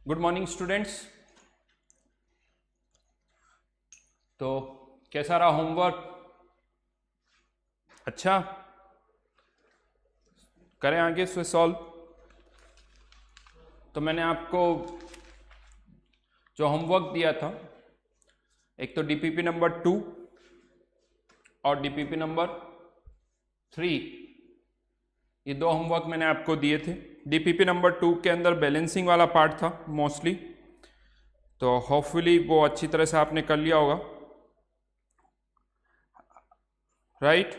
Good morning students. तो कैसा रहा होमवर्क? अच्छा, करें आगे से सॉल्व। तो मैंने आपको जो होमवर्क दिया था, एक तो डीपीपी नंबर 2 और डीपीपी नंबर 3, ये दो होमवर्क मैंने आपको दिए थे। डीपीपी नंबर 2 के अंदर बैलेंसिंग वाला पार्ट था मोस्टली, तो होपफुली वो अच्छी तरह से आपने कर लिया होगा, राइट?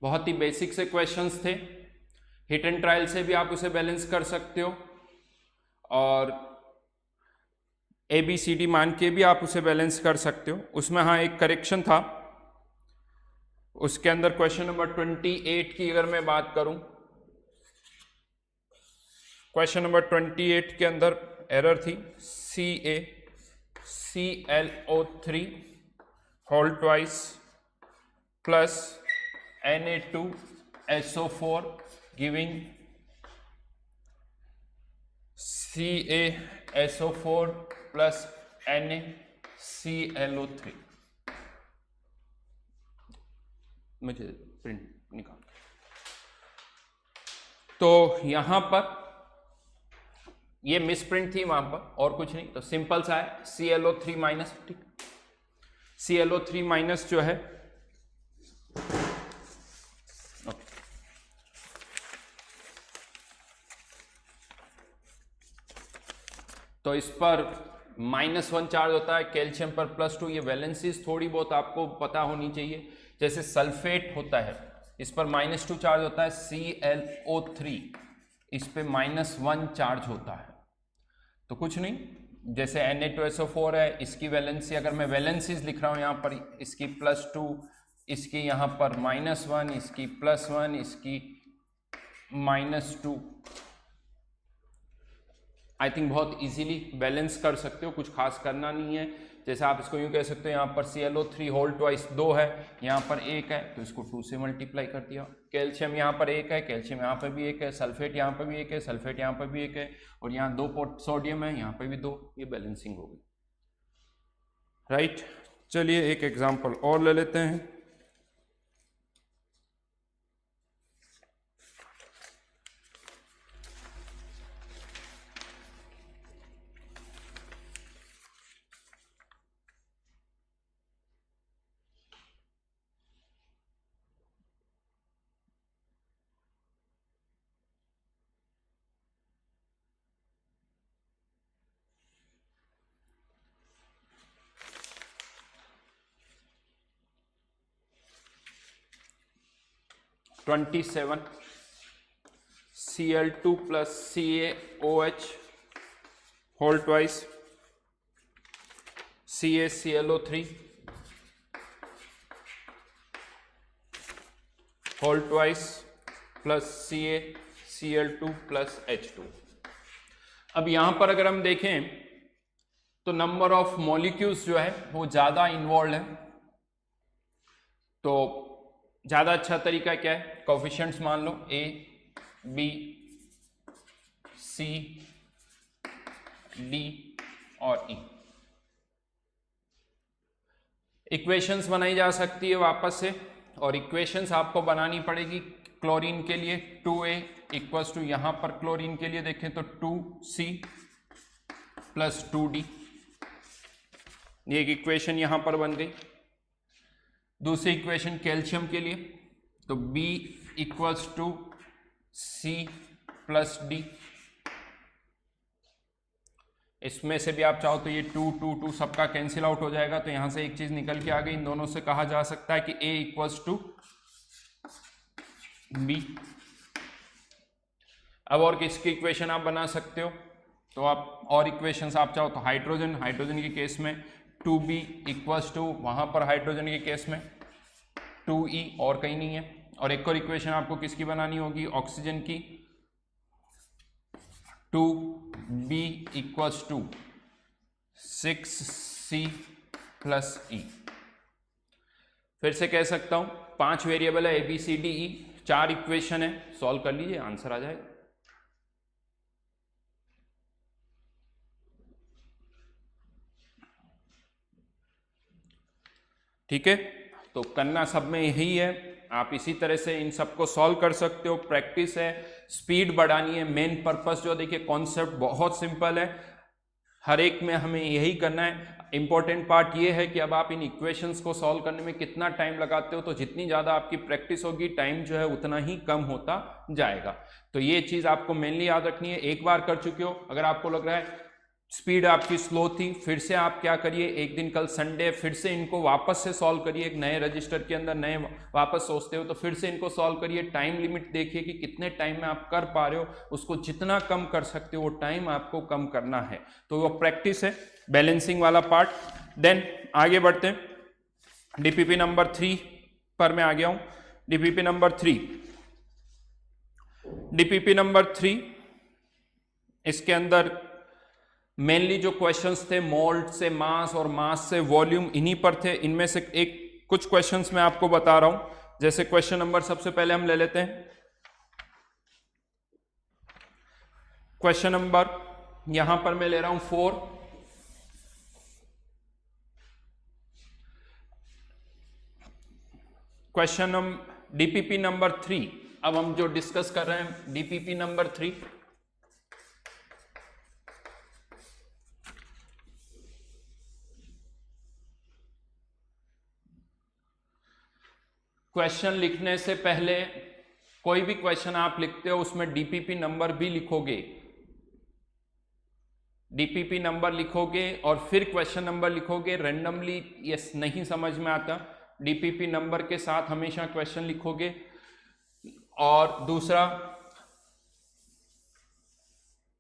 बहुत ही बेसिक से क्वेश्चंस थे। हिट एंड ट्रायल से भी आप उसे बैलेंस कर सकते हो और ABCD मान के भी आप उसे बैलेंस कर सकते हो। उसमें हाँ एक करेक्शन था, उसके अंदर क्वेश्चन नंबर 28 की अगर मैं बात करूं, क्वेश्चन नंबर 28 के अंदर एरर थी CaClO3 whole twice plus Na2SO4 giving CaSO4 plus NaClO3। मुझे प्रिंट निकाल। तो यहां पर ये मिस प्रिंट थी, वहां पर और कुछ नहीं, तो सिंपल सा है ClO3 माइनस, ठीक, ClO3 माइनस जो है तो इस पर -1 चार्ज होता है, कैल्शियम पर +2। ये वैलेंसीज थोड़ी बहुत आपको पता होनी चाहिए। जैसे सल्फेट होता है, इस पर -2 चार्ज होता है, ClO3 इस पे -1 चार्ज होता है। तो कुछ नहीं, जैसे Na2SO4 है, इसकी वैलेंसी अगर मैं वैलेंसीज लिख रहा हूँ यहाँ पर, इसकी +2, इसकी यहाँ पर -1, इसकी +1, इसकी -2, आई थिंक बहुत इजीली बैलेंस कर सकते हो, कुछ खास करना नहीं है। जैसे आप इसको यूँ कह सकते हो, यहाँ पर ClO3 होल ट्वाइस 2 है, यहाँ पर 1 है, तो इसको 2 से मल्टीप्लाई कर दिया। कैल्शियम यहाँ पर 1 है, कैल्शियम यहाँ पर भी 1 है, सल्फेट यहाँ पर भी 1 है, सल्फेट यहाँ पर भी 1 है, और यहाँ 2 सोडियम है, यहाँ पर भी 2। ये बैलेंसिंग हो गई, राइट? चलिए एक एग्जाम्पल और ले लेते हैं। Cl2 plus CaOH whole twice CaClO3 whole twice plus CaCl2 plus H2। अब यहां पर अगर हम देखें तो नंबर ऑफ मॉलिक्यूल्स जो है वो ज्यादा इन्वॉल्व है। तो ज्यादा अच्छा तरीका क्या है, कोफिशिएंट्स मान लो A, B, C, D और E। इक्वेशंस बनाई जा सकती है वापस से, और इक्वेशंस आपको बनानी पड़ेगी क्लोरीन के लिए। 2A इक्वल्स टू, यहां पर क्लोरीन के लिए देखें तो 2C प्लस 2D, ये एक इक्वेशन यहां पर बन गई। दूसरी इक्वेशन कैल्शियम के लिए, तो B equals to C plus D। इसमें से भी आप चाहो तो ये 2 2 2 सबका कैंसिल आउट हो जाएगा, तो यहां से एक चीज निकल के आ गई। इन दोनों से कहा जा सकता है कि A इक्वल्स टू B। अब और किसकी इक्वेशन आप बना सकते हो, तो आप और इक्वेशंस आप चाहो तो हाइड्रोजन के केस में 2B इक्वल्स टू, वहां पर हाइड्रोजन के केस में 2E, और कहीं नहीं है। और एक और इक्वेशन आपको किसकी बनानी होगी, ऑक्सीजन की, 2B equals to 6C plus E। फिर से कह सकता हूं 5 वेरिएबल है ABCDE, 4 इक्वेशन है, सॉल्व कर लीजिए, आंसर आ जाएगा। ठीक है, तो करना सब में यही है, आप इसी तरह से इन सबको सॉल्व कर सकते हो। प्रैक्टिस है, स्पीड बढ़ानी है, मेन पर्पस जो देखिए कॉन्सेप्ट बहुत सिंपल है, हर एक में हमें यही करना है। इंपॉर्टेंट पार्ट ये है कि अब आप इन इक्वेशंस को सॉल्व करने में कितना टाइम लगाते हो, तो जितनी ज़्यादा आपकी प्रैक्टिस होगी टाइम जो है उतना ही कम होता जाएगा। तो ये चीज़ आपको मेनली याद रखनी है। एक बार कर चुके हो, अगर आपको लग रहा है स्पीड आपकी स्लो थी, फिर से आप क्या करिए, एक दिन कल संडे फिर से इनको वापस से सॉल्व करिए, एक नए रजिस्टर के अंदर नए वापस सोचते हो तो फिर से इनको सॉल्व करिए। टाइम लिमिट देखिए कि कितने टाइम में आप कर पा रहे हो, उसको जितना कम कर सकते हो वो टाइम आपको कम करना है। तो वो प्रैक्टिस है, बैलेंसिंग वाला पार्ट। देन आगे बढ़ते हैं, डीपीपी नंबर 3 पर मैं आ गया हूं। डीपीपी नंबर 3, डीपीपी नंबर 3, इसके अंदर मेनली जो क्वेश्चंस थे मोल्ड से मास और मास से वॉल्यूम, इन्हीं पर थे। इनमें से एक कुछ क्वेश्चंस मैं आपको बता रहा हूं। जैसे क्वेश्चन नंबर सबसे पहले हम ले लेते हैं, क्वेश्चन नंबर यहां पर मैं ले रहा हूं 4। क्वेश्चन नंबर डीपीपी नंबर 3, अब हम जो डिस्कस कर रहे हैं डीपीपी नंबर 3। क्वेश्चन लिखने से पहले कोई भी क्वेश्चन आप लिखते हो उसमें डीपीपी नंबर भी लिखोगे, डीपीपी नंबर लिखोगे और फिर क्वेश्चन नंबर लिखोगे। रैंडमली ये नहीं समझ में आता, डीपीपी नंबर के साथ हमेशा क्वेश्चन लिखोगे। और दूसरा,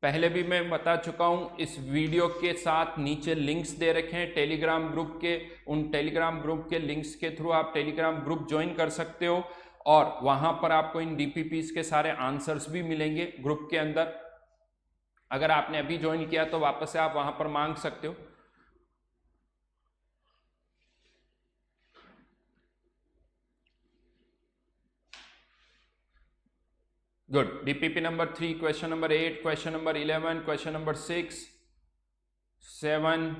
पहले भी मैं बता चुका हूं, इस वीडियो के साथ नीचे लिंक्स दे रखे हैं टेलीग्राम ग्रुप के, उन टेलीग्राम ग्रुप के लिंक्स के थ्रू आप टेलीग्राम ग्रुप ज्वाइन कर सकते हो और वहां पर आपको इन डीपीपीस के सारे आंसर्स भी मिलेंगे ग्रुप के अंदर। अगर आपने अभी ज्वाइन किया तो वापस से आप वहां पर मांग सकते हो। Good, DPP number 3, question number 8, question number 11, question number 6, 7,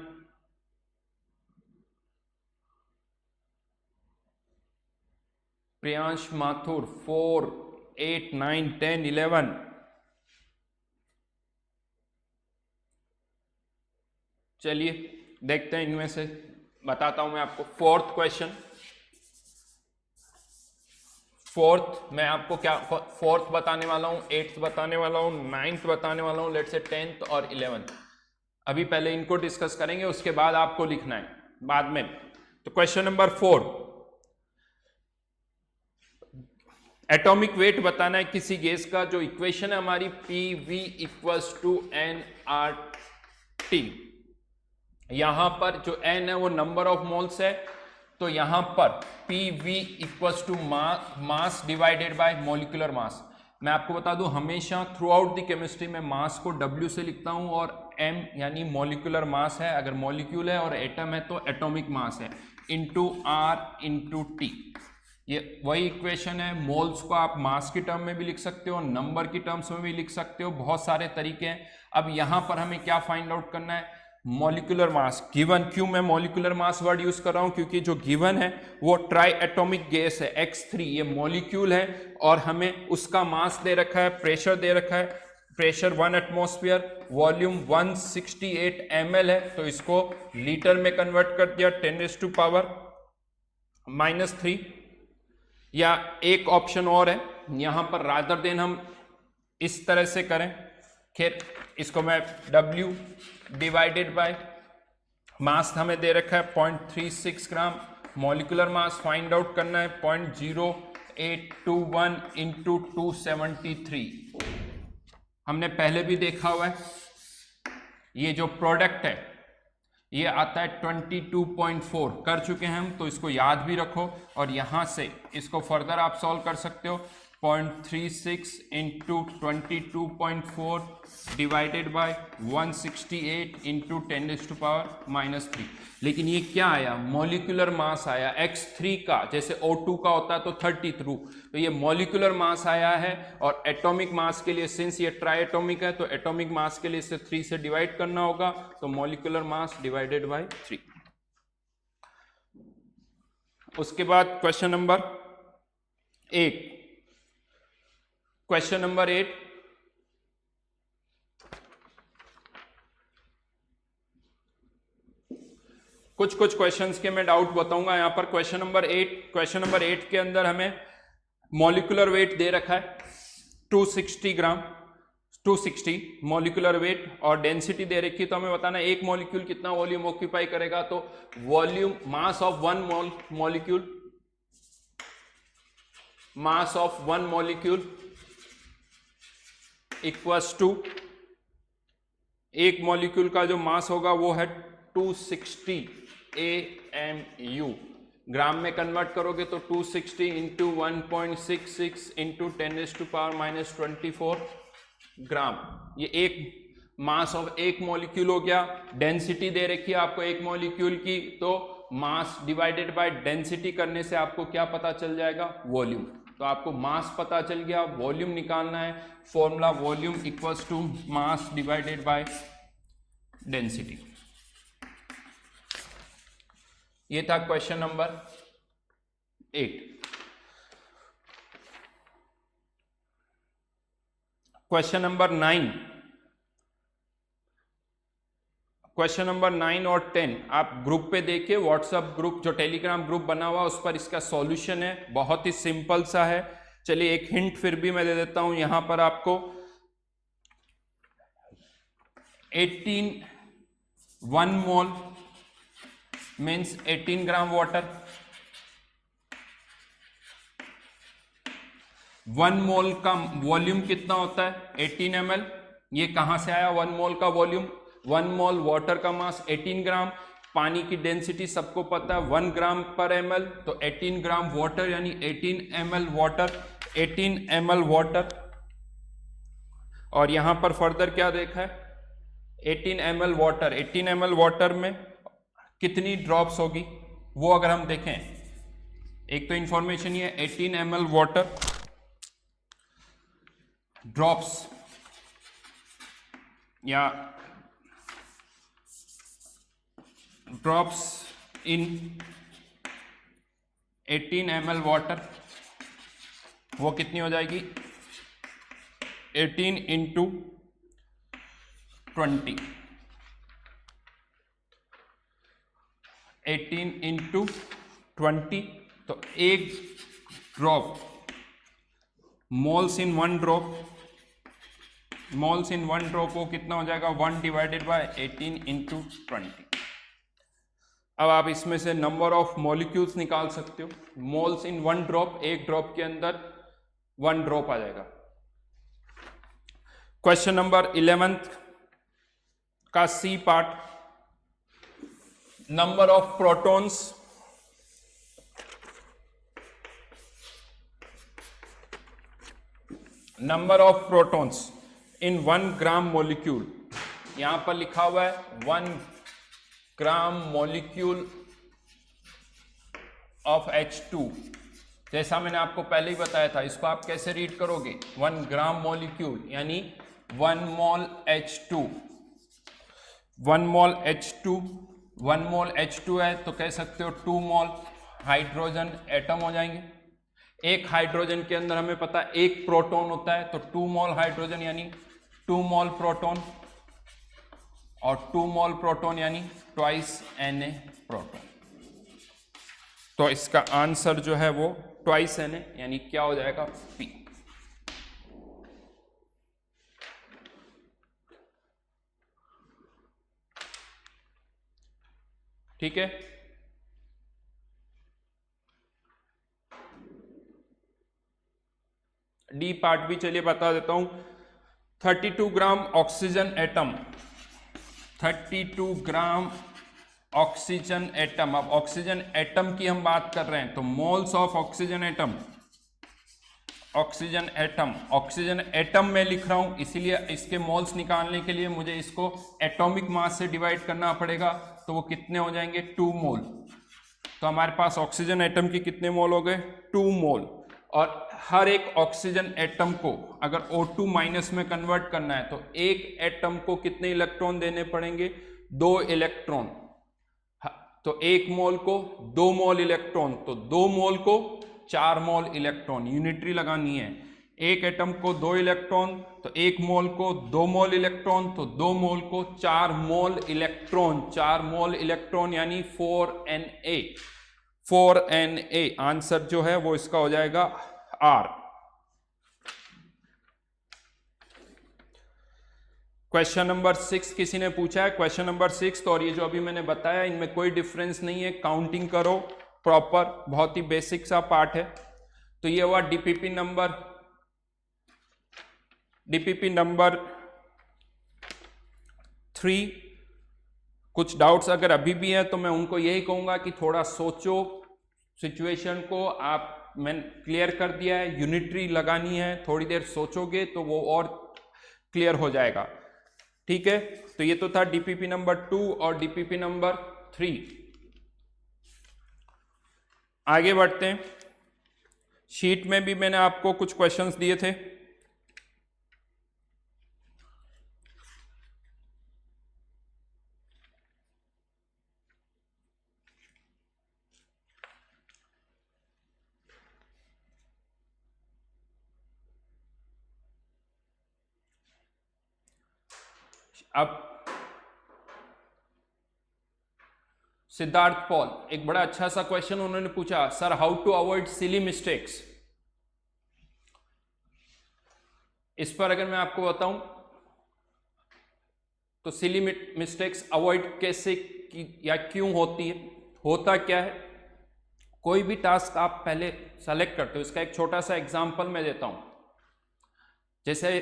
Priyansh Mathur 4, 8, 9, 10, 11। चलिए देखते हैं, इनमें से बताता हूं मैं आपको। फोर्थ क्वेश्चन, फोर्थ मैं आपको क्या फोर्थ बताने वाला हूं, 8th बताने वाला हूं, 9th बताने वाला हूं, लेट से 10th और 11th। अभी पहले इनको डिस्कस करेंगे, उसके बाद आपको लिखना है बाद में। तो क्वेश्चन नंबर 4, एटॉमिक वेट बताना है किसी गैस का। जो इक्वेशन है हमारी PV इक्वल्स टू nRT, यहां पर जो n है वो नंबर ऑफ मोल्स है, तो यहां पर PV equals to mass divided by molecular mass. मैं आपको बता दूं, हमेशा थ्रू आउट द केमिस्ट्री में मास को W से लिखता हूं और M यानी मॉलिक्यूलर मास है, अगर मॉलिक्यूल है और एटम है तो एटॉमिक मास है, इंटू R इंटू T। ये वही इक्वेशन है। मोल्स को आप मास की टर्म में भी लिख सकते हो, नंबर की टर्म्स में भी लिख सकते हो, बहुत सारे तरीके हैं। अब यहां पर हमें क्या फाइंड आउट करना है, मॉलिक्यूलर मास गिवन। क्यों मैं मॉलिक्यूलर मास वर्ड यूज कर रहा हूं, क्योंकि जो गिवन है वो ट्राई एटॉमिक गैस है X3, ये मॉलिक्यूल है और हमें उसका मास दे रखा है, प्रेशर दे रखा है, प्रेशर 1 एटमॉस्फेयर, वॉल्यूम 168 ml है, तो इसको लीटर में कन्वर्ट कर दिया 10⁻⁻3। या एक ऑप्शन और है यहां पर, रादर देन हम इस तरह से करें, खैर इसको मैं W डिवाइडेड बाय मास हमें दे रखा है 0.36 ग्राम, मॉलिक्यूलर मास फाइंड आउट करना है 0.0821 इंटू 273। हमने पहले भी देखा हुआ है, ये जो प्रोडक्ट है ये आता है 22.4, कर चुके हैं हम, तो इसको याद भी रखो और यहां से इसको फर्दर आप सॉल्व कर सकते हो। 0.36 इंटू 22.4 डिवाइडेड बाय 168 इंटू 10⁻⁻3। लेकिन ये क्या आया, मॉलिक्यूलर मास आया x3 का, जैसे O2 का होता है तो 33, तो ये मॉलिक्यूलर मास आया है। और एटॉमिक मास के लिए, सिंस ये ट्राई एटॉमिक है, तो एटॉमिक मास के लिए इसे 3 से डिवाइड करना होगा, तो मॉलिक्यूलर मास डिवाइडेड बाय 3। उसके बाद क्वेश्चन नंबर 8। क्वेश्चन नंबर 8, कुछ क्वेश्चंस के मैं डाउट बताऊंगा यहां पर। क्वेश्चन नंबर 8 के अंदर हमें मॉलिक्यूलर वेट दे रखा है 260 ग्राम, 260 मॉलिक्यूलर वेट, और डेंसिटी दे रखी है, तो हमें बताना एक मॉलिक्यूल कितना वॉल्यूम ऑक्यूपाई करेगा। तो volume, mass of one molecule, mass of one molecule equals to, एक मॉलिक्यूल का जो मास होगा वो है 260 AMU। ग्राम में कन्वर्ट करोगे तो 260 इंटू 1.66 इंटू 10⁻⁻24 ग्राम, ये एक मास ऑफ एक मॉलिक्यूल हो गया। डेंसिटी दे रखी है आपको एक मॉलिक्यूल की, तो मास डिवाइडेड बाय डेंसिटी करने से आपको क्या पता चल जाएगा, वॉल्यूम। तो आपको मास पता चल गया, वॉल्यूम निकालना है। Formula volume equals to mass divided by density. ये था question number 8। Question number 9, question number 9 और 10 आप ग्रुप पे देखिए, व्हाट्सएप ग्रुप जो टेलीग्राम ग्रुप बना हुआ उस पर इसका सॉल्यूशन है, बहुत ही सिंपल सा है। चलिए एक हिंट फिर भी मैं दे देता हूं, यहां पर आपको 1 मोल मीन्स 18 ग्राम वाटर, 1 मोल का वॉल्यूम कितना होता है 18 ml। ये कहां से आया 1 मोल का वॉल्यूम, 1 मोल वाटर का मास 18 ग्राम, पानी की डेंसिटी सबको पता है 1 ग्राम पर ml, तो 18 ग्राम वाटर यानी 18 ml वाटर, 18 ml वाटर। और यहां पर फर्दर क्या देखा है 18 ml वाटर, 18 ml वाटर में कितनी ड्रॉप्स होगी वो अगर हम देखें, एक तो इंफॉर्मेशन ये 18 ml वाटर ड्रॉप्स या ड्रॉप्स इन 18 ml वाटर, वो कितनी हो जाएगी 18 इंटू 20, 18 इंटू 20, तो एक ड्रॉप, मोल्स इन 1 ड्रॉप, मोल्स इन 1 ड्रॉप वो कितना हो जाएगा 1 डिवाइडेड बाय 18 इंटू 20। अब आप इसमें से नंबर ऑफ मॉलिक्यूल्स निकाल सकते हो। मोल्स इन 1 ड्रॉप, एक ड्रॉप के अंदर 1 ड्रॉप आ जाएगा। क्वेश्चन नंबर 11 का C part, number of protons, number of protons in 1 gram molecule, यहां पर लिखा हुआ है 1 ग्राम मॉलिक्यूल ऑफ H2। जैसा मैंने आपको पहले ही बताया था, इसको आप कैसे रीड करोगे 1 ग्राम मॉलिक्यूल यानी 1 मोल H2, 1 मोल H2, 1 मोल H2 है तो कह सकते हो 2 मोल हाइड्रोजन एटम हो जाएंगे। एक हाइड्रोजन के अंदर हमें पता है एक प्रोटॉन होता है, तो 2 मोल हाइड्रोजन यानी 2 मोल प्रोटॉन, और 2 मोल प्रोटॉन यानी ट्वाइस Na प्रोटॉन। तो इसका आंसर जो है वो ट्वाइस Na यानी क्या हो जाएगा P। ठीक है, डी पार्ट भी चलिए बता देता हूं। 32 gram oxygen atom, 32 gram oxygen atom. अब ऑक्सीजन एटम की हम बात कर रहे हैं तो moles of oxygen atom, oxygen atom में लिख रहा हूं, इसीलिए इसके मोल्स निकालने के लिए मुझे इसको एटॉमिक मास से डिवाइड करना पड़ेगा। तो वो कितने हो जाएंगे? 2 मोल। तो हमारे पास ऑक्सीजन एटम के कितने मोल हो गए? 2 मोल। और हर एक ऑक्सीजन एटम को अगर O2 माइनस में कन्वर्ट करना है तो एक एटम को कितने इलेक्ट्रॉन देने पड़ेंगे? 2 इलेक्ट्रॉन। तो 1 मोल को 2 मोल इलेक्ट्रॉन, तो 2 मोल को 4 मोल इलेक्ट्रॉन। यूनिटरी लगानी है। एक एटम को 2 इलेक्ट्रॉन, तो 1 मोल को 2 मोल इलेक्ट्रॉन, तो 2 मोल को 4 मोल इलेक्ट्रॉन। 4 मोल इलेक्ट्रॉन यानी 4Na। 4Na आंसर जो है वो इसका हो जाएगा R। क्वेश्चन नंबर 6 किसी ने पूछा है, क्वेश्चन नंबर 6। तो और ये जो अभी मैंने बताया इनमें कोई डिफरेंस नहीं है, काउंटिंग करो प्रॉपर, बहुत ही बेसिक सा पार्ट है। तो ये हुआ डीपीपी नंबर 3। कुछ डाउट्स अगर अभी भी हैं तो मैं उनको यही कहूंगा कि थोड़ा सोचो, सिचुएशन को आप मैंने क्लियर कर दिया है, यूनिटरी लगानी है, थोड़ी देर सोचोगे तो वो और क्लियर हो जाएगा। ठीक है, तो ये तो था डीपीपी नंबर 2 और डीपीपी नंबर 3। आगे बढ़ते हैं। शीट में भी मैंने आपको कुछ क्वेश्चंस दिए थे। अब सिद्धार्थ पॉल, एक बड़ा अच्छा सा क्वेश्चन उन्होंने पूछा, sir how to avoid silly mistakes. इस पर अगर मैं आपको बताऊं तो सिली मिस्टेक्स अवॉइड कैसे या क्यों होती है, होता क्या है। कोई भी टास्क आप पहले सेलेक्ट करते हो, इसका एक छोटा सा एग्जांपल मैं देता हूं। जैसे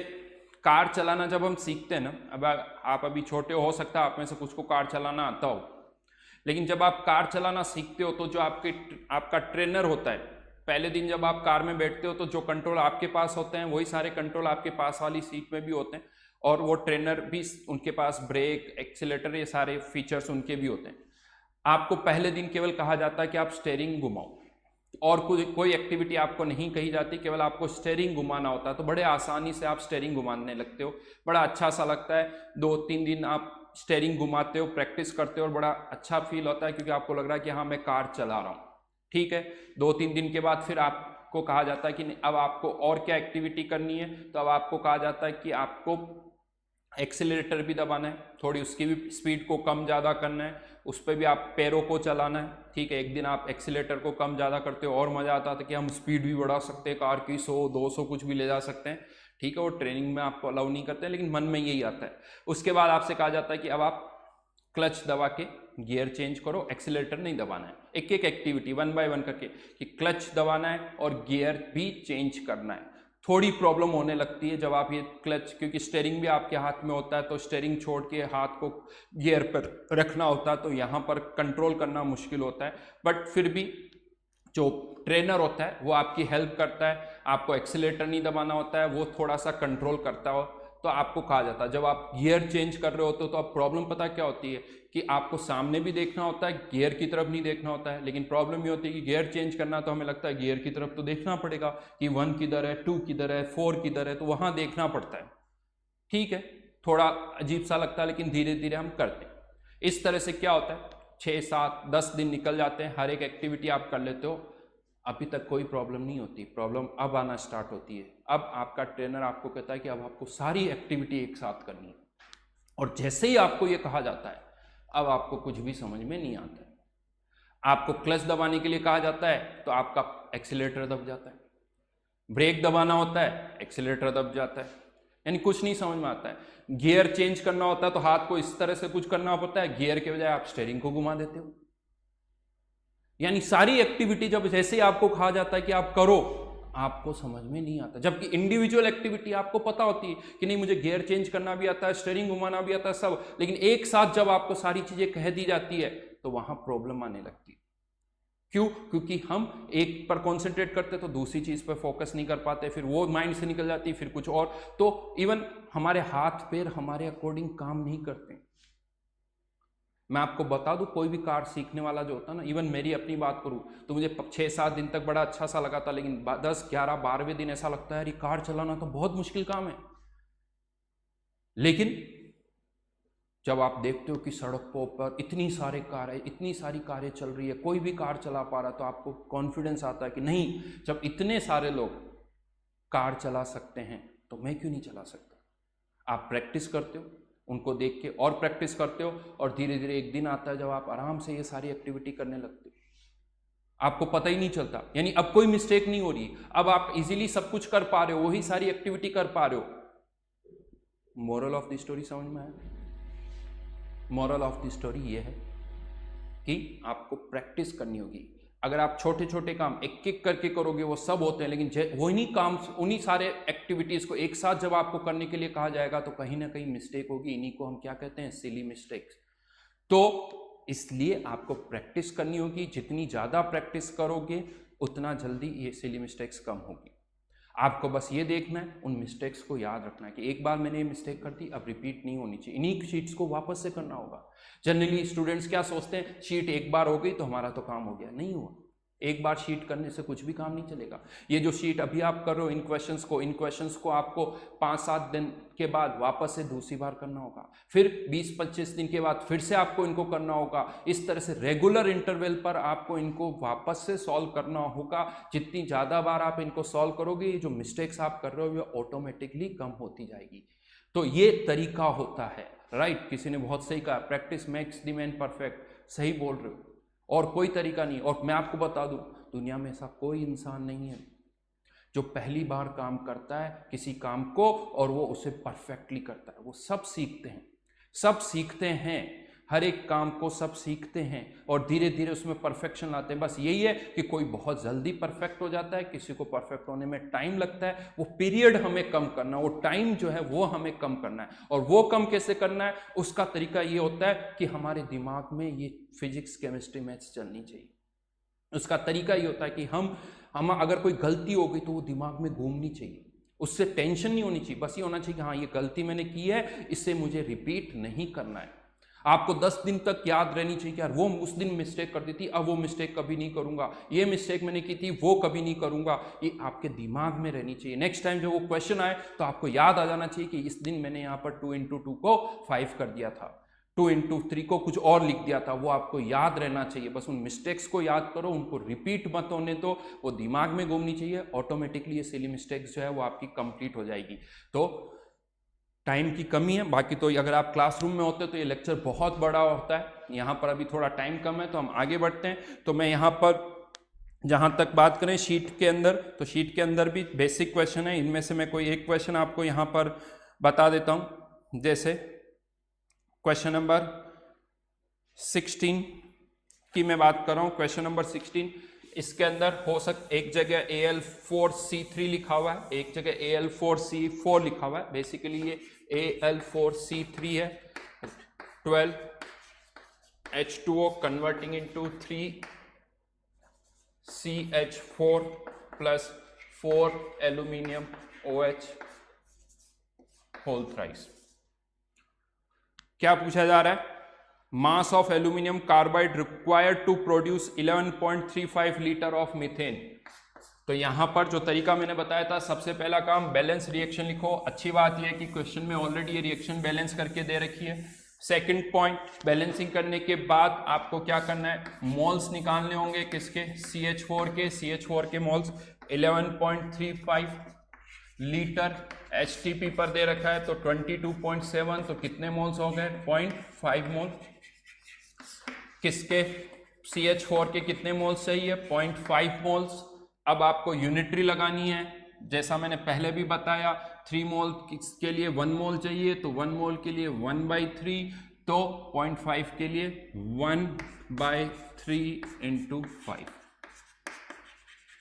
कार चलाना जब हम सीखते हैं ना, अब आप अभी छोटे हो सकता है आप में से कुछ को कार चलाना आता हो, लेकिन जब आप कार चलाना सीखते हो तो जो आपका ट्रेनर होता है, पहले दिन जब आप कार में बैठते हो तो जो कंट्रोल आपके पास होते हैं वही सारे कंट्रोल आपके पास वाली सीट में भी होते हैं, और वो ट्रेनर भी उनके पास ब्रेक, एक्सीलेटर, ये सारे फीचर्स उनके भी होते हैं। आपको पहले दिन केवल कहा जाता है कि आप स्टीयरिंग घुमाओ, और कोई एक्टिविटी आपको नहीं कही जाती, केवल आपको स्टीयरिंग घुमाना होता है। तो बड़े आसानी से आप स्टीयरिंग घुमाने लगते हो, बड़ा अच्छा सा लगता है। 2-3 दिन आप स्टीयरिंग घुमाते हो, प्रैक्टिस करते हो, और बड़ा अच्छा फील होता है क्योंकि आपको लग रहा है कि हाँ मैं कार चला रहा हूँ। ठीक है, 2-3 दिन के बाद फिर आपको कहा जाता है कि नहीं, अब आपको और क्या एक्टिविटी करनी है। तो अब आपको कहा जाता है कि आपको एक्सीलरेटर भी दबाना है, थोड़ी उसकी भी स्पीड को कम ज़्यादा करना है, उस पर भी आप पैरों को चलाना है। ठीक है, एक दिन आप एक्सीलरेटर को कम ज़्यादा करते हो और मज़ा आता था कि हम स्पीड भी बढ़ा सकते हैं, कार की 100-200 कुछ भी ले जा सकते हैं। ठीक है, वो ट्रेनिंग में आपको अलाउ नहीं करते हैं, लेकिन मन में यही आता है। उसके बाद आपसे कहा जाता है कि अब आप क्लच दबा के गियर चेंज करो, एक्सीलरेटर नहीं दबाना है। एक एक एक्टिविटी 1 बाय 1 करके कि क्लच दबाना है और गियर भी चेंज करना है। थोड़ी प्रॉब्लम होने लगती है जब आप ये क्लच, क्योंकि स्टीयरिंग भी आपके हाथ में होता है, तो स्टीयरिंग छोड़ के हाथ को गियर पर रखना होता है, तो यहाँ पर कंट्रोल करना मुश्किल होता है। बट फिर भी जो ट्रेनर होता है वो आपकी हेल्प करता है, आपको एक्सीलरेटर नहीं दबाना होता है, वो थोड़ा सा कंट्रोल करता हो। तो आपको कहा जाता है जब आप गियर चेंज कर रहे होते हो तो अब प्रॉब्लम पता क्या होती है कि आपको सामने भी देखना होता है, गियर की तरफ नहीं देखना होता है। लेकिन प्रॉब्लम ये होती है कि गियर चेंज करना तो हमें लगता है गियर की तरफ तो देखना पड़ेगा कि 1 किधर है, 2 किधर है, 4 किधर है, तो वहां देखना पड़ता है। ठीक है, थोड़ा अजीब सा लगता है, लेकिन धीरे धीरे हम करते हैं। इस तरह से क्या होता है, 6-7-10 दिन निकल जाते हैं, हर एक एक्टिविटी आप कर लेते हो, अभी तक कोई प्रॉब्लम नहीं होती। प्रॉब्लम अब आना स्टार्ट होती है। अब आपका ट्रेनर आपको कहता है कि अब आपको सारी एक्टिविटी एक साथ करनी है, और जैसे ही आपको ये कहा जाता है अब आपको कुछ भी समझ में नहीं आता है। आपको क्लच दबाने के लिए कहा जाता है तो आपका एक्सीलरेटर दब जाता है, ब्रेक दबाना होता है एक्सीलरेटर दब जाता है, यानी कुछ नहीं समझ में आता है। गियर चेंज करना होता है तो हाथ को इस तरह से कुछ करना पड़ता है, गियर के बजाय आप स्टीयरिंग को घुमा देते हो। यानी सारी एक्टिविटी जब जैसे ही आपको कहा जाता है कि आप करो, आपको समझ में नहीं आता। जबकि इंडिविजुअल एक्टिविटी आपको पता होती है कि नहीं मुझे गियर चेंज करना भी आता है, स्टीयरिंग घुमाना भी आता है, सब। लेकिन एक साथ जब आपको सारी चीजें कह दी जाती है तो वहां प्रॉब्लम आने लगती है। क्यों? क्योंकि हम एक पर कॉन्सेंट्रेट करते तो दूसरी चीज पर फोकस नहीं कर पाते, फिर वो माइंड से निकल जाती, फिर कुछ और, तो इवन हमारे हाथ पैर हमारे अकॉर्डिंग काम नहीं करते। मैं आपको बता दूं, कोई भी कार सीखने वाला जो होता है ना, इवन मेरी अपनी बात करूं तो मुझे 6-7 दिन तक बड़ा अच्छा सा लगा था, लेकिन 10, 11, 12वें दिन ऐसा लगता है यार ये कार चलाना तो बहुत मुश्किल काम है। लेकिन जब आप देखते हो कि सड़कों पर इतनी सारी कारें चल रही है, कोई भी कार चला पा रहा, तो आपको कॉन्फिडेंस आता है कि नहीं, जब इतने सारे लोग कार चला सकते हैं तो मैं क्यों नहीं चला सकता। आप प्रैक्टिस करते हो, उनको देख के और प्रैक्टिस करते हो, और धीरे धीरे एक दिन आता है जब आप आराम से ये सारी एक्टिविटी करने लगते हो, आपको पता ही नहीं चलता। यानी अब कोई मिस्टेक नहीं हो रही, अब आप इजीली सब कुछ कर पा रहे हो, वही सारी एक्टिविटी कर पा रहे हो। मोरल ऑफ द स्टोरी समझ में आया? मोरल ऑफ द स्टोरी ये है कि आपको प्रैक्टिस करनी होगी। अगर आप छोटे छोटे काम एक एक करके करोगे वो सब होते हैं, लेकिन वही काम, उन्हीं सारे एक्टिविटीज को एक साथ जब आपको करने के लिए कहा जाएगा तो कहीं ना कहीं मिस्टेक होगी। इन्हीं को हम क्या कहते हैं? Silly mistakes. तो इसलिए आपको प्रैक्टिस करनी होगी, जितनी ज्यादा प्रैक्टिस करोगे उतना जल्दी ये सिली मिस्टेक्स कम होगी। आपको बस ये देखना है, उन मिस्टेक्स को याद रखना है कि एक बार मैंने ये मिस्टेक कर दी, अब रिपीट नहीं होनी चाहिए। इन्हीं शीट्स को वापस से करना होगा। जनरली स्टूडेंट्स क्या सोचते हैं, शीट एक बार हो गई तो हमारा तो काम हो गया। नहीं हुआ, एक बार शीट करने से कुछ भी काम नहीं चलेगा। ये जो शीट अभी आप कर रहे हो, इन क्वेश्चंस को आपको 5-7 दिन के बाद वापस से दूसरी बार करना होगा, फिर 20-25 दिन के बाद फिर से आपको इनको करना होगा। इस तरह से रेगुलर इंटरवल पर आपको इनको वापस से सॉल्व करना होगा। जितनी ज़्यादा बार आप इनको सॉल्व करोगे, ये जो मिस्टेक्स आप कर रहे हो ये ऑटोमेटिकली कम होती जाएगी। तो ये तरीका होता है, राइट? किसी ने बहुत सही कहा, practice makes the man perfect. सही बोल रहे हो, और कोई तरीका नहीं। और मैं आपको बता दूं, दुनिया में ऐसा कोई इंसान नहीं है जो पहली बार काम करता है किसी काम को और वो उसे परफेक्टली करता है। वो सब सीखते हैं, हर एक काम को सब सीखते हैं और धीरे धीरे उसमें परफेक्शन लाते हैं। बस यही है कि कोई बहुत जल्दी परफेक्ट हो जाता है, किसी को परफेक्ट होने में टाइम लगता है। वो पीरियड हमें कम करना, वो टाइम जो है वो हमें कम करना है। और वो कम कैसे करना है, उसका तरीका ये होता है कि हमारे दिमाग में ये फिजिक्स, केमिस्ट्री, मैथ्स चलनी चाहिए। उसका तरीका ये होता है कि हम अगर कोई गलती हो गई तो वो दिमाग में घूमनी चाहिए, उससे टेंशन नहीं होनी चाहिए। बस ये होना चाहिए कि हाँ, ये गलती मैंने की है, इससे मुझे रिपीट नहीं करना है। आपको 10 दिन तक याद रहनी चाहिए कि यार वो उस दिन मिस्टेक कर दी थी, अब वो मिस्टेक कभी नहीं करूंगा। ये मिस्टेक मैंने की थी, वो कभी नहीं करूंगा। ये आपके दिमाग में रहनी चाहिए। नेक्स्ट टाइम जब वो क्वेश्चन आए तो आपको याद आ जाना चाहिए कि इस दिन मैंने यहाँ पर 2 × 2 को 5 कर दिया था, 2 × 3 को कुछ और लिख दिया था। वो आपको याद रहना चाहिए। बस उन मिस्टेक्स को याद करो, उनको रिपीट मत होने दो, वो दिमाग में घूमनी चाहिए। ऑटोमेटिकली ये सिली मिस्टेक्स जो है वो आपकी कंप्लीट हो जाएगी। तो टाइम की कमी है, बाकी तो अगर आप क्लासरूम में होते तो ये लेक्चर बहुत बड़ा होता है। यहाँ पर अभी थोड़ा टाइम कम है तो हम आगे बढ़ते हैं। तो मैं यहाँ पर जहाँ तक बात करें शीट के अंदर, तो शीट के अंदर भी बेसिक क्वेश्चन है। इनमें से मैं कोई एक क्वेश्चन आपको यहाँ पर बता देता हूँ। जैसे क्वेश्चन नंबर 16 की मैं बात कर रहा हूँ। क्वेश्चन नंबर 16, इसके अंदर हो सकता एक जगह AL4C3 लिखा हुआ है, एक जगह AL4C4 लिखा हुआ है। बेसिकली ये AL4C3 है। 12 H2O converting into 3 CH4 plus 4 aluminium OH whole thrice. क्या पूछा जा रहा है? Mass of aluminium carbide required to produce 11.35 litre of methane. तो यहां पर जो तरीका मैंने बताया था, सबसे पहला काम बैलेंस रिएक्शन लिखो। अच्छी बात यह है कि क्वेश्चन में ऑलरेडी ये रिएक्शन बैलेंस करके दे रखी है। सेकंड पॉइंट, बैलेंसिंग करने के बाद आपको क्या करना है, मोल्स निकालने होंगे। किसके? CH4 के मोल्स 11.35 लीटर। HTP पर दे रखा है तो 22.7, तो कितने मोल्स हो गए? 0.5 मोल। किसके? CH4 के कितने मोल्स चाहिए? 0.5 मोल्स। अब आपको यूनिटरी लगानी है, जैसा मैंने पहले भी बताया। 3 मोल के लिए 1 मोल चाहिए, तो 1 मोल के लिए 1/3, तो 0.5 के लिए 1/3 × 5।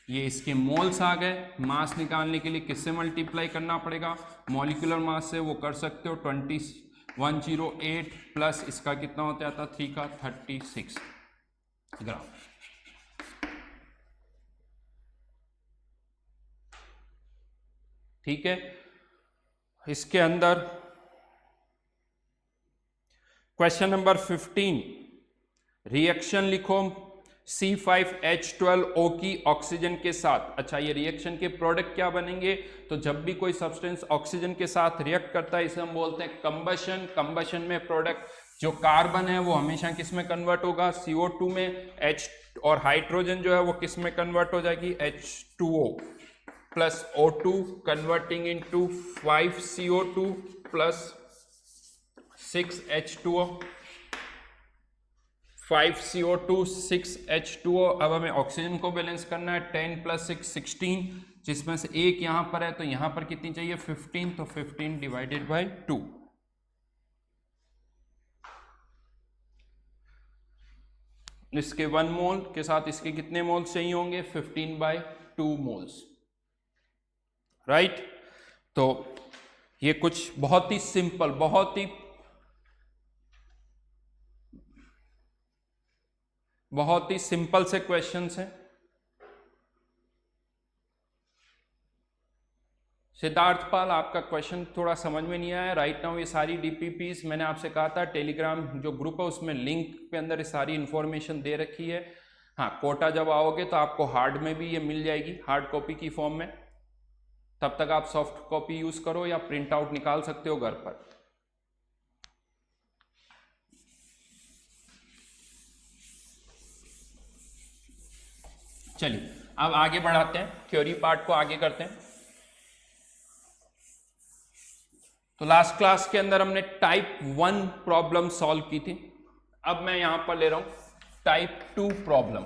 ये इसके मोल्स आ गए। मास निकालने के लिए किससे मल्टीप्लाई करना पड़ेगा? मॉलिक्यूलर मास से। वो कर सकते हो 2108 प्लस इसका कितना होता था? 3 का 36 ग्राम। ठीक है। इसके अंदर क्वेश्चन नंबर 15, रिएक्शन लिखो C5H12O की ऑक्सीजन के साथ। अच्छा, ये रिएक्शन के प्रोडक्ट क्या बनेंगे? तो जब भी कोई सब्सटेंस ऑक्सीजन के साथ रिएक्ट करता है इसे हम बोलते हैं कंबशन। कंबशन में प्रोडक्ट जो कार्बन है वो हमेशा किस में कन्वर्ट होगा? CO2 में। H और हाइड्रोजन जो है वो किस में कन्वर्ट हो जाएगी? H2O plus O2 converting into 5CO2 plus 6H2O, 5CO2 6H2O। अब हमें ऑक्सीजन को बैलेंस करना है, 10 + 6 16, जिसमें से एक यहां पर है तो यहां पर कितनी चाहिए? 15, तो 15 डिवाइडेड बाय 2। इसके 1 मोल के साथ इसके कितने मोल्स चाहिए होंगे? 15/2 मोल्स, राइट। तो ये कुछ बहुत ही सिंपल, बहुत ही सिंपल से क्वेश्चंस हैं। सिद्धार्थ पाल, आपका क्वेश्चन थोड़ा समझ में नहीं आया। राइट नाउ ये सारी डीपीपीस मैंने आपसे कहा था टेलीग्राम जो ग्रुप है उसमें लिंक पे अंदर ये सारी इंफॉर्मेशन दे रखी है। हाँ, कोटा जब आओगे तो आपको हार्ड में भी ये मिल जाएगी, हार्ड कॉपी की फॉर्म में। तब तक आप सॉफ्ट कॉपी यूज करो या प्रिंट आउट निकाल सकते हो घर पर। चलिए अब आगे बढ़ाते हैं, थ्योरी पार्ट को आगे करते हैं। तो लास्ट क्लास के अंदर हमने टाइप 1 प्रॉब्लम सॉल्व की थी। अब मैं यहां पर ले रहा हूं type 2 problem.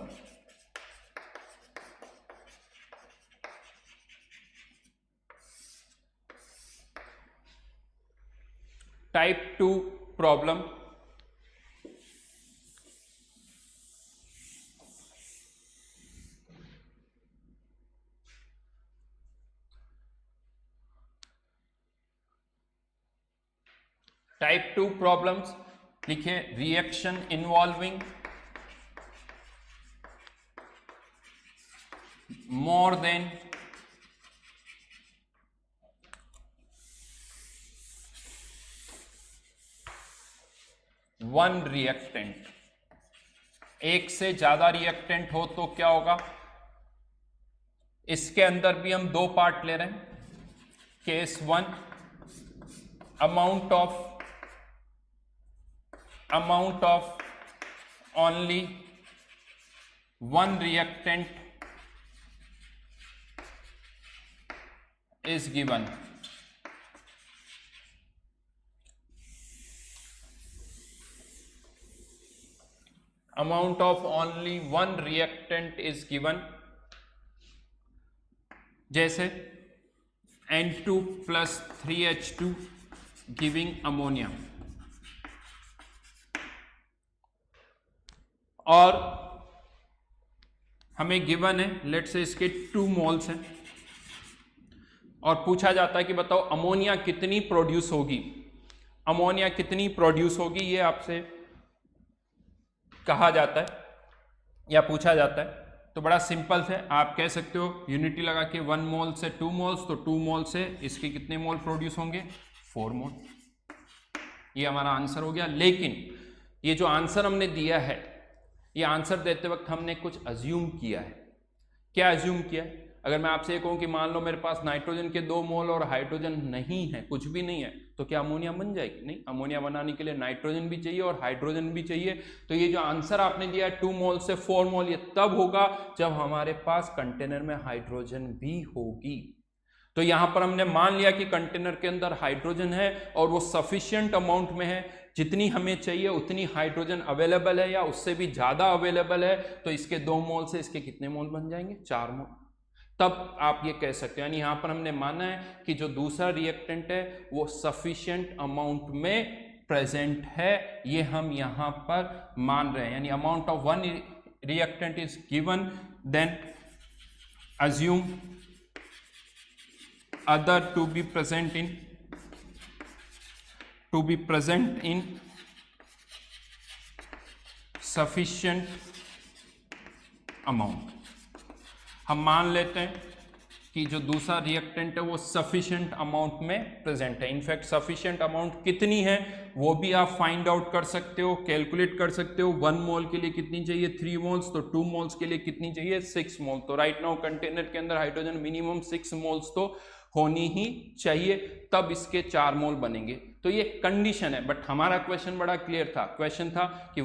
Type 2 problem type 2 problems लिखे, reaction involving more than one reactant. एक से ज्यादा रिएक्टेंट हो तो क्या होगा? इसके अंदर भी हम 2 पार्ट ले रहे हैं। Case 1, amount of only one reactant is given. Amount of only one reactant is given, जैसे N2 + 3H2 giving ammonia, और हमें गिवन है लेट से इसके 2 मोल्स हैं और पूछा जाता है कि बताओ अमोनिया कितनी प्रोड्यूस होगी। अमोनिया कितनी प्रोड्यूस होगी ये आपसे कहा जाता है या पूछा जाता है। तो बड़ा सिंपल है, आप कह सकते हो यूनिटी लगा के 1 मोल से 2 मोल्स, तो 2 मोल से इसके कितने मोल प्रोड्यूस होंगे? 4 मोल। ये हमारा आंसर हो गया। लेकिन ये जो आंसर हमने दिया है, ये आंसर देते वक्त हमने कुछ अज्यूम किया है। क्या अज्यूम किया है? अगर मैं आपसे कहूं कि मान लो मेरे पास नाइट्रोजन के 2 मोल और हाइड्रोजन नहीं है, कुछ भी नहीं है, तो क्या अमोनिया बन जाएगी? नहीं, अमोनिया बनाने के लिए नाइट्रोजन भी चाहिए और हाइड्रोजन भी चाहिए। तो ये जो आंसर आपने दिया है 2 मोल से 4 मोल, ये तब होगा जब हमारे पास कंटेनर में हाइड्रोजन भी होगी। तो यहां पर हमने मान लिया कि कंटेनर के अंदर हाइड्रोजन है और वो सफिशिएंट अमाउंट में है, जितनी हमें चाहिए उतनी हाइड्रोजन अवेलेबल है या उससे भी ज्यादा अवेलेबल है। तो इसके 2 मोल से इसके कितने मोल बन जाएंगे? 4 मोल। तब आप ये कह सकते हैं, यानी यहां पर हमने माना है कि जो दूसरा रिएक्टेंट है वो सफिशिएंट अमाउंट में प्रेजेंट है। ये हम यहां पर मान रहे हैं, यानी amount of one reactant is given, then assume other to be present in sufficient amount। हम मान लेते हैं कि जो दूसरा रिएक्टेंट है वो सफिशिएंट अमाउंट में प्रेजेंट है। इनफैक्ट सफिशिएंट अमाउंट कितनी है वो भी आप फाइंड आउट कर सकते हो, कैलकुलेट कर सकते हो। 1 मोल के लिए कितनी चाहिए 3 मोल्स, तो 2 मोल्स के लिए कितनी चाहिए 6 मोल। तो राइट नाउ कंटेनर के अंदर हाइड्रोजन मिनिमम 6 मोल्स तो होनी ही चाहिए, तब इसके 4 मोल बनेंगे। तो ये कंडीशन है, बट हमारा क्वेश्चन बड़ा क्लियर था। क्वेश्चन था कि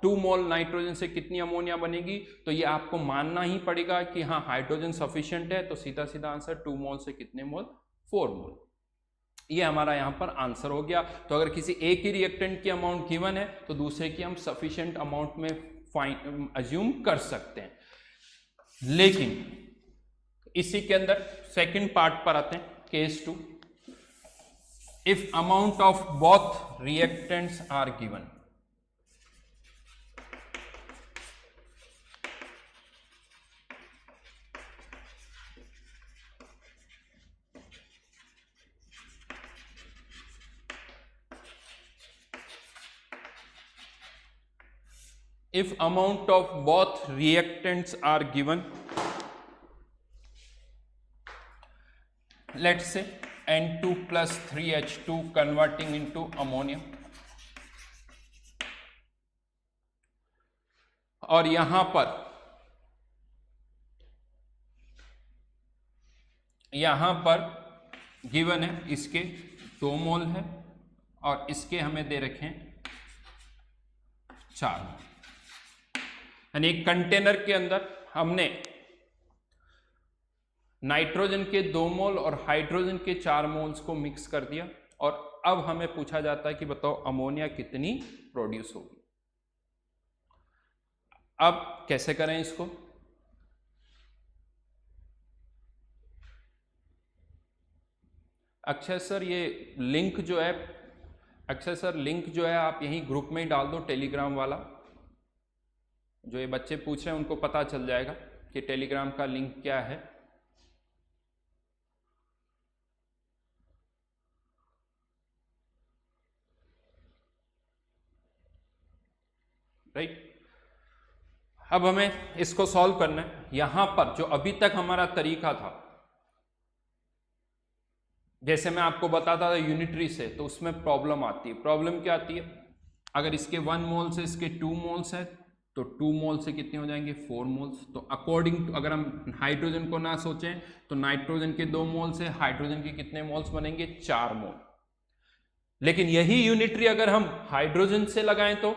2 मोल नाइट्रोजन से कितनी अमोनिया बनेगी, तो ये आपको मानना ही पड़ेगा कि हाँ हाइड्रोजन सफिशिएंट है, तो सीधा सीधा आंसर 2 मोल से कितने मोल 4 मोल। ये हमारा यहाँ पर आंसर हो गया। तो अगर किसी एक ही रिएक्टेंट की अमाउंट गिवन है तो दूसरे की हम सफिशिएंट अमाउंट में अज्यूम कर सकते हैं। लेकिन इसी के अंदर सेकंड पार्ट पर आते हैं, case 2। If amount of both reactants are given, if amount of both reactants are given, let's say N2 plus 3H2 converting into ammonia, और यहां पर गिवन है इसके 2 मोल है और इसके हमें दे रखे हैं 4 मोल। यानी एक कंटेनर के अंदर हमने नाइट्रोजन के 2 मोल और हाइड्रोजन के 4 मोल्स को मिक्स कर दिया, और अब हमें पूछा जाता है कि बताओ अमोनिया कितनी प्रोड्यूस होगी। अब कैसे करें इसको? अक्षय सर ये लिंक जो है, अक्षय सर लिंक जो है आप यहीं ग्रुप में ही डाल दो, टेलीग्राम वाला। जो ये बच्चे पूछ रहे हैं उनको पता चल जाएगा कि टेलीग्राम का लिंक क्या है। राइट, अब हमें इसको सॉल्व करना है। यहां पर जो अभी तक हमारा तरीका था, जैसे मैं आपको बताता था यूनिटरी से, तो उसमें प्रॉब्लम आती है। प्रॉब्लम क्या आती है? अगर इसके 1 मोल से इसके 2 मोल्स है तो 2 मोल से कितने हो जाएंगे 4 मोल्स। तो अकॉर्डिंग टू, अगर हम हाइड्रोजन को ना सोचें तो नाइट्रोजन के 2 मोल से हाइड्रोजन के कितने मोल्स बनेंगे 4 मोल। लेकिन यही यूनिटरी अगर हम हाइड्रोजन से लगाएं तो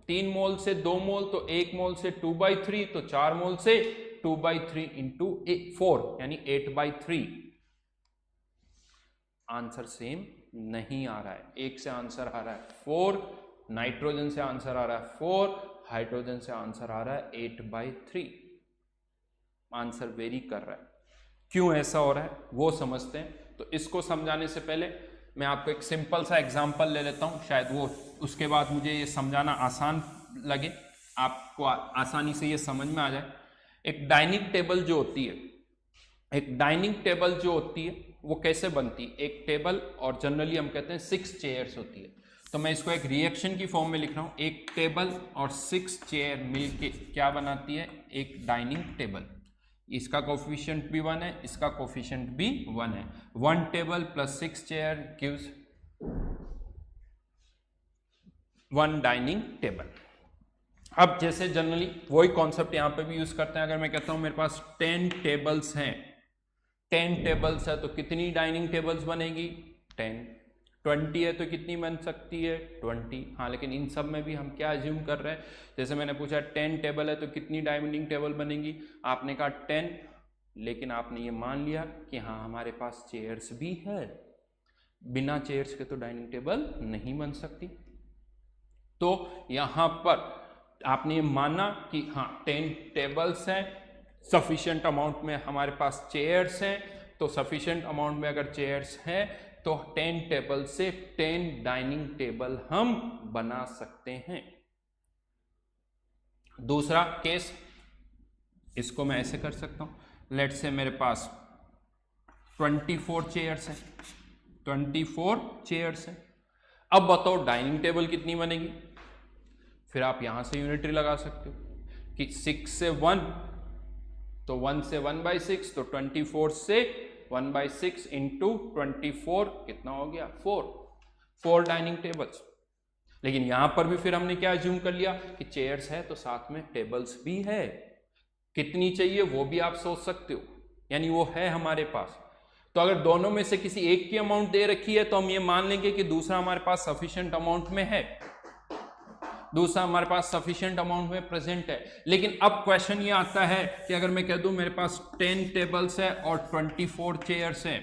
3 मोल से 2 मोल, तो 1 मोल से 2/3, तो 4 मोल से 2/3 इंटू 4 यानी 8/3। आंसर सेम नहीं आ रहा है। एक से आंसर आ रहा है 4, नाइट्रोजन से आंसर आ रहा है 4, हाइड्रोजन से आंसर आ रहा है 8/3। आंसर वेरी कर रहा है। क्यों ऐसा हो रहा है वो समझते हैं। तो इसको समझाने से पहले मैं आपको एक सिंपल सा एग्जांपल ले लेता हूं, शायद वो उसके बाद मुझे ये समझाना आसान लगे, आपको आसानी से ये समझ में आ जाए। एक डाइनिंग टेबल जो होती है, एक डाइनिंग टेबल जो होती है वो कैसे बनती है? एक टेबल और जनरली हम कहते हैं 6 चेयर्स होती है। तो मैं इसको एक रिएक्शन की फॉर्म में लिख रहा हूं। एक टेबल और 6 चेयर मिलके क्या बनाती है? एक डाइनिंग टेबल। इसका कोफिशिएंट भी 1 है, इसका कोफिशिएंट भी 1 है। 1 table plus 6 chair gives 1 dining table. अब जैसे जनरली वही कॉन्सेप्ट यहां पे भी यूज करते हैं। अगर मैं कहता हूं मेरे पास 10 टेबल्स हैं, 10 टेबल्स है तो कितनी डाइनिंग टेबल्स बनेगी 10। 20 है तो कितनी बन सकती है 20। हाँ, लेकिन इन सब में भी हम क्या अज्यूम कर रहे हैं? जैसे मैंने पूछा 10 टेबल है तो कितनी डाइनिंग टेबल बनेगी, आपने कहा 10, लेकिन आपने ये मान लिया कि हाँ हमारे पास चेयर्स भी है। बिना चेयर्स के तो डाइनिंग टेबल नहीं बन सकती। तो यहां पर आपने ये माना कि हाँ 10 टेबल्स हैं, सफिशिएंट अमाउंट में हमारे पास चेयर्स हैं, तो सफिशिएंट अमाउंट में अगर चेयर्स हैं तो 10 टेबल से 10 डाइनिंग टेबल हम बना सकते हैं। दूसरा केस, इसको मैं ऐसे कर सकता हूं। लेट्स से मेरे पास 24 चेयर्स हैं, 24 चेयर्स हैं। अब बताओ डाइनिंग टेबल कितनी बनेगी? फिर आप यहां से यूनिटरी लगा सकते हो कि 6 से 1 तो 1 से 1/6, तो 24 से 1/6 इंटू 24 कितना हो गया 4 डाइनिंग टेबल्स। लेकिन यहां पर भी फिर हमने क्या अज्यूम कर लिया कि चेयर्स है तो साथ में टेबल्स भी है, कितनी चाहिए वो भी आप सोच सकते हो, यानी वो है हमारे पास। तो अगर दोनों में से किसी एक की अमाउंट दे रखी है तो हम ये मान लेंगे कि दूसरा हमारे पास सफिशिएंट अमाउंट में है, दूसरा हमारे पास सफिशिएंट अमाउंट में प्रेजेंट है। लेकिन अब क्वेश्चन ये आता है कि अगर मैं कह दूं मेरे पास 10 टेबल्स है और 24 चेयर्स हैं,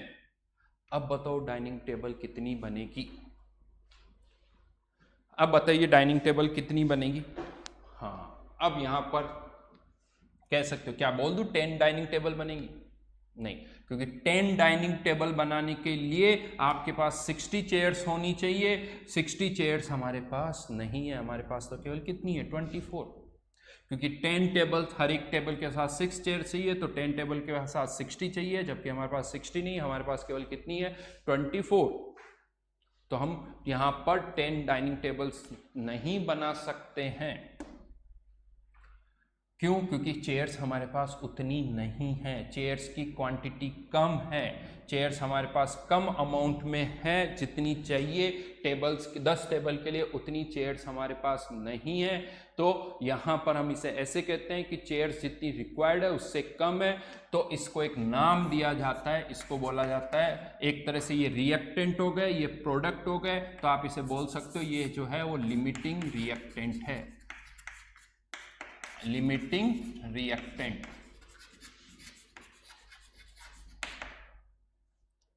अब बताओ डाइनिंग टेबल कितनी बनेगी? अब बताइए डाइनिंग टेबल कितनी बनेगी? हाँ, अब यहां पर कह सकते हो, क्या बोल दूं 10 डाइनिंग टेबल बनेगी? नहीं, क्योंकि 10 डाइनिंग टेबल बनाने के लिए आपके पास 60 चेयर्स होनी चाहिए। 60 चेयर्स हमारे पास नहीं है, हमारे पास तो केवल कितनी है 24, क्योंकि 10 टेबल, हर एक टेबल के साथ 6 चेयर चाहिए, तो 10 टेबल के साथ 60 चाहिए, जबकि हमारे पास 60 नहीं है, हमारे पास केवल कितनी है 24। तो हम यहां पर 10 डाइनिंग टेबल्स नहीं बना सकते हैं। क्यों? क्योंकि चेयर्स हमारे पास उतनी नहीं है, चेयर्स की क्वांटिटी कम है, चेयर्स हमारे पास कम अमाउंट में है जितनी चाहिए। टेबल्स 10 टेबल के लिए उतनी चेयर्स हमारे पास नहीं है। तो यहाँ पर हम इसे ऐसे कहते हैं कि चेयर्स जितनी रिक्वायर्ड है उससे कम है, तो इसको एक नाम दिया जाता है, इसको बोला जाता है, एक तरह से ये रिएक्टेंट हो गए, ये प्रोडक्ट हो गए, तो आप इसे बोल सकते हो ये जो है वो लिमिटिंग रिएक्टेंट है, लिमिटिंग रिएक्टेंट।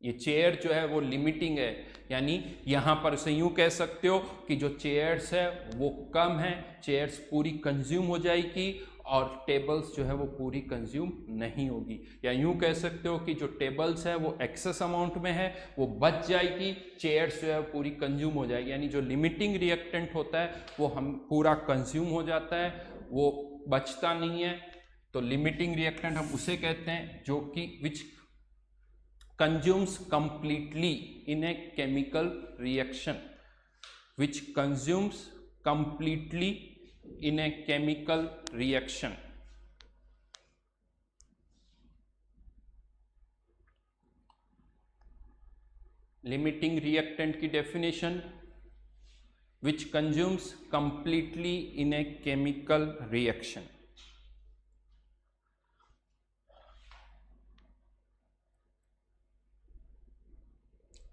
ये चेयर जो है वो लिमिटिंग है, यानी यहां पर उसे यूं कह सकते हो कि जो चेयर्स है वो कम है, चेयर्स पूरी कंज्यूम हो जाएगी और टेबल्स जो है वो पूरी कंज्यूम नहीं होगी। या यूं कह सकते हो कि जो टेबल्स है वो एक्सेस अमाउंट में है, वो बच जाएगी, चेयर्स जो है पूरी कंज्यूम हो जाएगी। यानी जो लिमिटिंग रिएक्टेंट होता है वो हम पूरा कंज्यूम हो जाता है, वो बचता नहीं है। तो लिमिटिंग रिएक्टेंट हम उसे कहते हैं जो कि विच consumes completely in a chemical reaction, which consumes completely in a chemical reaction. Limiting reactant की definition, which consumes completely in a chemical reaction.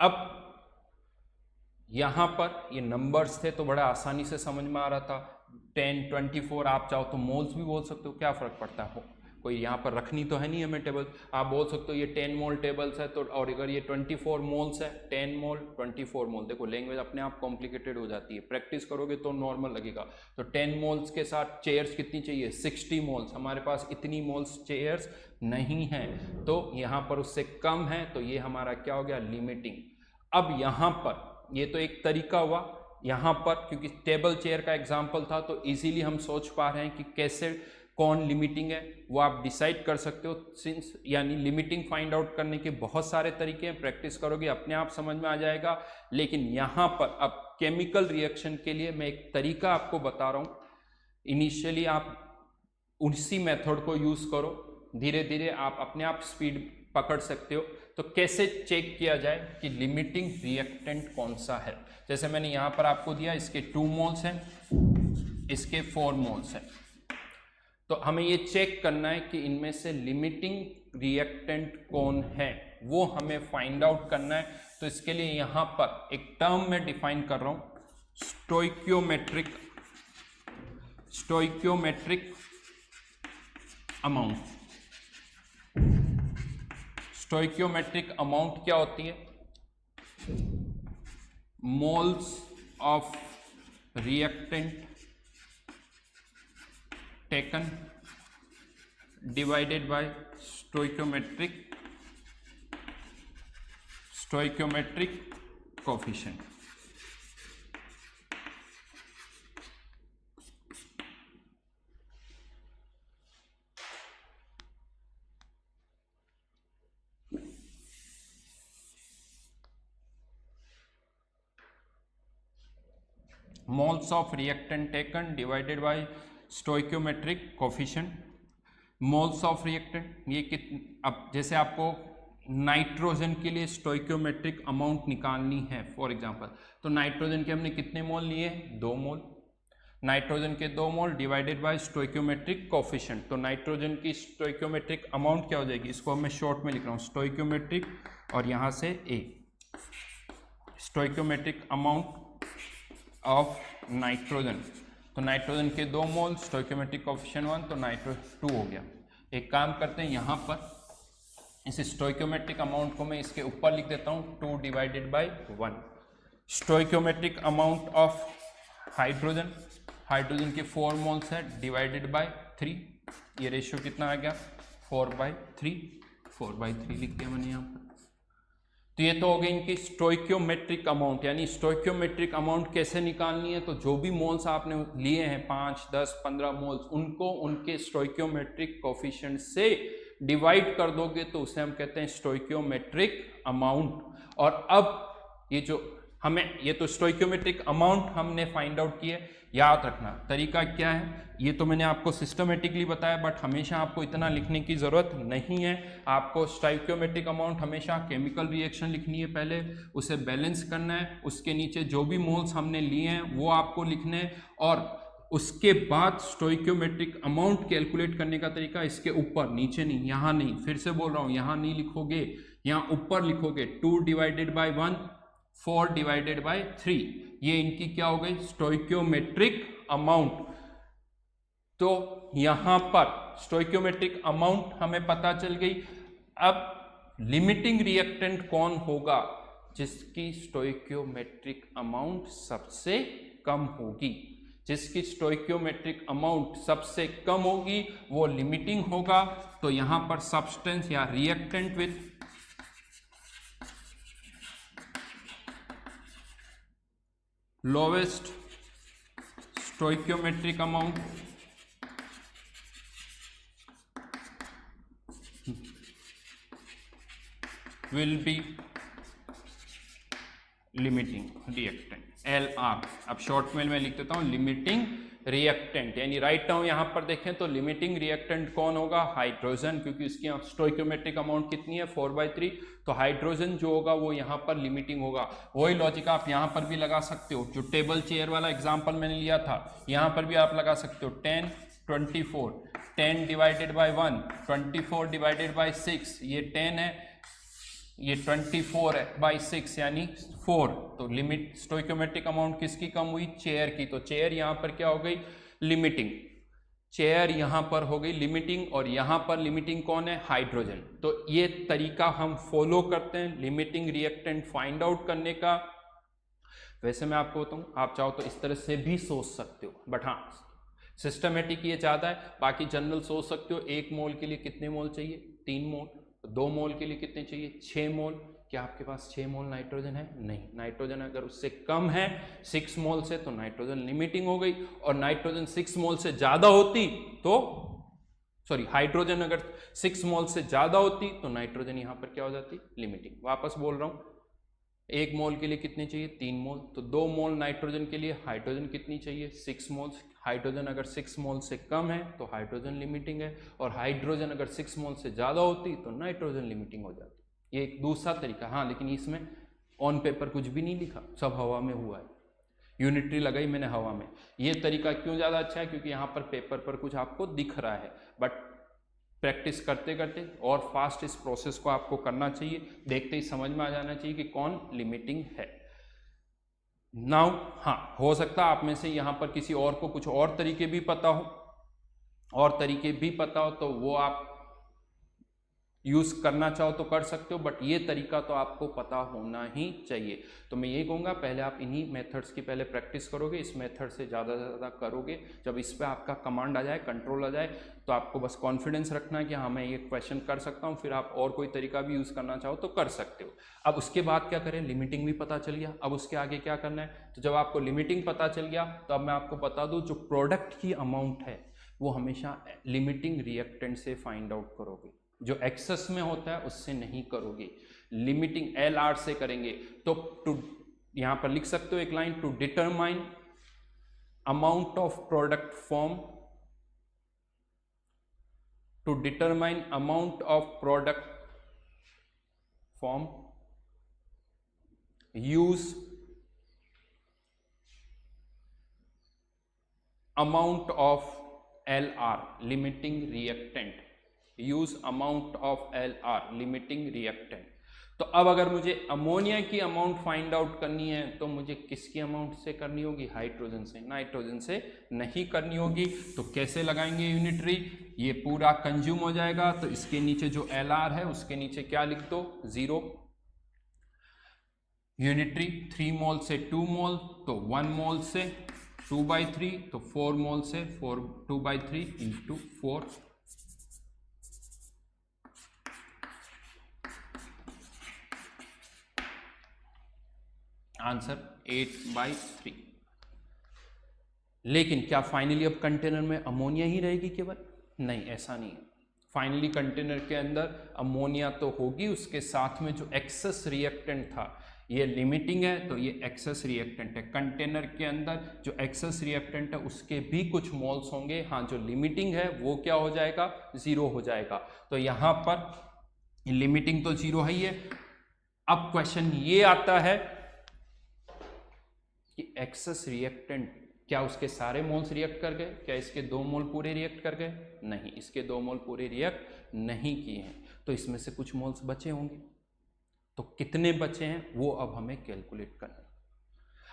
अब यहां पर ये नंबर्स थे तो बड़ा आसानी से समझ में आ रहा था। 10, 24 आप चाहो तो मोल्स भी बोल सकते हो, क्या फर्क पड़ता है, कोई यहाँ पर रखनी तो है नहीं हमें टेबल। आप बोल सकते हो ये 10 मोल टेबल्स है, तो और अगर ये 24 मोल्स है, 10 मोल 24 मोल, देखो लैंग्वेज अपने आप कॉम्प्लिकेटेड हो जाती है, प्रैक्टिस करोगे तो नॉर्मल लगेगा। तो 10 मोल्स के साथ चेयर्स कितनी चाहिए 60 मोल्स, हमारे पास इतनी मोल्स चेयर्स नहीं है, तो यहाँ पर उससे कम है, तो ये हमारा क्या हो गया लिमिटिंग। अब यहाँ पर ये तो एक तरीका हुआ, यहाँ पर क्योंकि टेबल चेयर का एग्जाम्पल था तो इजीली हम सोच पा रहे हैं कि कैसे कौन लिमिटिंग है, वो आप डिसाइड कर सकते हो। सिंस यानी लिमिटिंग फाइंड आउट करने के बहुत सारे तरीके हैं, प्रैक्टिस करोगे अपने आप समझ में आ जाएगा। लेकिन यहाँ पर अब केमिकल रिएक्शन के लिए मैं एक तरीका आपको बता रहा हूँ, इनिशियली आप उसी मेथड को यूज करो, धीरे धीरे आप अपने आप स्पीड पकड़ सकते हो। तो कैसे चेक किया जाए कि लिमिटिंग रिएक्टेंट कौन सा है? जैसे मैंने यहाँ पर आपको दिया, इसके 2 मोल्स हैं, इसके 4 मोल्स हैं, तो हमें ये चेक करना है कि इनमें से लिमिटिंग रिएक्टेंट कौन है, वो हमें फाइंड आउट करना है। तो इसके लिए यहाँ पर एक टर्म मैं डिफाइन कर रहा हूँ, स्टोइकियोमेट्रिक अमाउंट। स्टोइकियोमेट्रिक अमाउंट क्या होती है? Moles of reactant taken divided by stoichiometric coefficient. moles of reactant taken divided by stoichiometric coefficient. Moles of reactant ये अब जैसे आपको नाइट्रोजन के लिए स्टोइक्योमेट्रिक अमाउंट निकालनी है फॉर एग्जांपल, तो नाइट्रोजन के हमने कितने मोल लिए? 2 मोल। नाइट्रोजन के 2 मोल डिवाइडेड बाय स्टोइक्योमेट्रिक कोफिशिएंट, तो नाइट्रोजन की स्टोइक्योमेट्रिक अमाउंट क्या हो जाएगी? इसको मैं शॉर्ट में लिख रहा हूँ स्टोइक्योमेट्रिक, और यहाँ से ए, स्टोइक्योमेट्रिक अमाउंट ऑफ नाइट्रोजन। तो नाइट्रोजन के 2 मोल, स्टोइक्योमेट्रिक कोफिशिएंट 1, तो नाइट्रो 2 हो गया। एक काम करते हैं, यहाँ पर इस स्टोइक्योमेट्रिक अमाउंट को मैं इसके ऊपर लिख देता हूँ 2 divided by 1। Stoichiometric amount of hydrogen, hydrogen के 4 मोल्स है डिवाइडेड बाय 3, ये रेशियो कितना आ गया? 4/3, 4/3 लिख दिया मैंने यहाँ पर। तो ये तो हो गई इनकी स्टोइक्योमेट्रिक अमाउंट, यानी स्टोइक्योमेट्रिक अमाउंट कैसे निकालनी है? तो जो भी मोल्स आपने लिए हैं 5, 10, 15 मोल्स, उनको उनके स्टोइक्योमेट्रिक कोफिशिएंट से डिवाइड कर दोगे तो उसे हम कहते हैं स्टोइक्योमेट्रिक अमाउंट। और अब ये जो हमें, ये तो स्टोइक्योमेट्रिक अमाउंट हमने फाइंड आउट किया। याद रखना तरीका क्या है, ये तो मैंने आपको सिस्टमेटिकली बताया, बट हमेशा आपको इतना लिखने की जरूरत नहीं है। आपको स्टोइक्योमेट्रिक अमाउंट हमेशा केमिकल रिएक्शन लिखनी है, पहले उसे बैलेंस करना है, उसके नीचे जो भी मोल्स हमने लिए हैं वो आपको लिखने हैं, और उसके बाद स्टोइक्योमेट्रिक अमाउंट कैलकुलेट करने का तरीका इसके ऊपर, नीचे नहीं, यहाँ नहीं, फिर से बोल रहा हूँ, यहाँ नहीं लिखोगे, यहाँ ऊपर लिखोगे 2 डिवाइडेड बाय 1, 4 डिवाइडेड बाय 3, ये इनकी क्या हो गई? स्टोइक्योमेट्रिक अमाउंट। तो यहां पर स्टोइक्योमेट्रिक अमाउंट हमें पता चल गई। अब लिमिटिंग रिएक्टेंट कौन होगा? जिसकी स्टोइक्योमेट्रिक अमाउंट सबसे कम होगी। जिसकी स्टोइक्योमेट्रिक अमाउंट सबसे कम होगी वो लिमिटिंग होगा। तो यहां पर सब्सटेंस या reactant with lowest stoichiometric amount will be limiting reactant, LR। अब शॉर्ट में मैं लिख देता हूं लिमिटिंग रिएक्टेंट, यानी राइट डाउन यहां पर देखें तो लिमिटिंग रिएक्टेंट कौन होगा? हाइड्रोजन, क्योंकि इसकी स्टोइक्योमेट्रिक अमाउंट कितनी है? 4/3, तो हाइड्रोजन जो होगा वो यहां पर लिमिटिंग होगा। वही लॉजिक आप यहां पर भी लगा सकते हो, जो टेबल चेयर वाला एग्जांपल मैंने लिया था यहां पर भी आप लगा सकते हो। 10, 24, 10 डिवाइडेड बाय 1, 24 डिवाइडेड बाय 6, ये 10 है, ये 24 है बाई 6 यानी 4। तो लिमिट स्टोइक्योमेट्रिक अमाउंट किसकी कम हुई? चेयर की। तो चेयर यहां पर क्या हो गई? लिमिटिंग। चेयर यहां पर हो गई लिमिटिंग, और यहां पर लिमिटिंग कौन है? हाइड्रोजन। तो ये तरीका हम फॉलो करते हैं लिमिटिंग रिएक्टेंट फाइंड आउट करने का। वैसे मैं आपको बताऊं, आप चाहो तो इस तरह से भी सोच सकते हो, बट हाँ सिस्टमेटिक ये चाहता है। बाकी जनरल सोच सकते हो 1 मोल के लिए कितने मोल चाहिए? 3 मोल। 2 मोल के लिए कितने चाहिए? 6 मोल। क्या आपके पास 6 मोल नाइट्रोजन है? नहीं। नाइट्रोजन अगर उससे कम है 6 मोल से तो नाइट्रोजन लिमिटिंग हो गई, और नाइट्रोजन 6 मोल से ज्यादा होती तो हाइड्रोजन अगर 6 मोल से ज्यादा होती तो नाइट्रोजन यहां पर क्या हो जाती? लिमिटिंग। वापस बोल रहा हूं, 1 मोल के लिए कितने चाहिए? 3 मोल। तो 2 मोल नाइट्रोजन के लिए हाइड्रोजन कितनी चाहिए? 6 मोल्स। हाइड्रोजन अगर 6 मोल से कम है तो हाइड्रोजन लिमिटिंग है, और हाइड्रोजन अगर 6 मोल से ज़्यादा होती तो नाइट्रोजन लिमिटिंग हो जाती। ये एक दूसरा तरीका। हाँ, लेकिन इसमें ऑन पेपर कुछ भी नहीं लिखा, सब हवा में हुआ है। यूनिटरी लगाई मैंने हवा में। ये तरीका क्यों ज़्यादा अच्छा है? क्योंकि यहाँ पर पेपर पर कुछ आपको दिख रहा है, बट प्रैक्टिस करते करते और फास्ट इस प्रोसेस को आपको करना चाहिए। देखते ही समझ में आ जाना चाहिए कि कौन लिमिटिंग है। नाउ हाँ, हो सकता है आप में से यहाँ पर किसी और को कुछ और तरीके भी पता हो, तो वो आप यूज करना चाहो तो कर सकते हो, बट ये तरीका तो आपको पता होना ही चाहिए। तो मैं ये कहूँगा पहले आप इन्हीं मेथड्स की पहले प्रैक्टिस करोगे, इस मेथड से ज़्यादा से ज़्यादा करोगे। जब इस पर आपका कमांड आ जाए, कंट्रोल आ जाए, तो आपको बस कॉन्फिडेंस रखना है कि हाँ मैं ये क्वेश्चन कर सकता हूँ। फिर आप और कोई तरीका भी यूज़ करना चाहो तो कर सकते हो। अब उसके बाद क्या करें? लिमिटिंग भी पता चल गया, अब उसके आगे क्या करना है? तो जब आपको लिमिटिंग पता चल गया तो अब मैं आपको बता दूँ, जो प्रोडक्ट की अमाउंट है वो हमेशा लिमिटिंग रिएक्टेंट से फाइंड आउट करोगे। जो एक्सेस में होता है उससे नहीं करोगे, लिमिटिंग LR से करेंगे। तो टू यहां पर लिख सकते हो एक line, to determine amount of product form to determine amount of product form use amount of LR limiting reactant, use amount of LR limiting reactant। तो अब अगर मुझे अमोनिया की अमाउंट फाइंड आउट करनी है तो मुझे किसकी अमाउंट से करनी होगी? हाइड्रोजन से, नाइट्रोजन से नहीं करनी होगी। तो कैसे लगाएंगे यूनिटरी? ये पूरा कंज्यूम हो जाएगा, तो इसके नीचे जो LR है उसके नीचे क्या लिख दो? 0। यूनिटरी 3 मोल से 2 मोल, तो 1 मोल से 2/3, तो 4 मोल से 2/3 इंटू 4। आंसर 8/3। लेकिन क्या फाइनली अब कंटेनर में अमोनिया ही रहेगी केवल? नहीं, ऐसा नहीं है। फाइनली कंटेनर के अंदर अमोनिया तो होगी, उसके साथ में जो एक्सेस रिएक्टेंट था, ये लिमिटिंग है तो ये एक्सेस रिएक्टेंट है। कंटेनर के अंदर जो एक्सेस रिएक्टेंट है उसके भी कुछ मोल्स होंगे। हाँ, जो लिमिटिंग है वो क्या हो जाएगा? 0 हो जाएगा। तो यहाँ पर लिमिटिंग तो 0 है ही है। अब क्वेश्चन ये आता है कि एक्सेस रिएक्टेंट क्या उसके सारे मोल्स रिएक्ट कर गए? क्या इसके 2 मोल पूरे रिएक्ट कर गए? नहीं, इसके 2 मोल पूरे रिएक्ट नहीं किए हैं, तो इसमें से कुछ मोल्स बचे होंगे। तो कितने बचे हैं वो अब हमें कैलकुलेट करना है।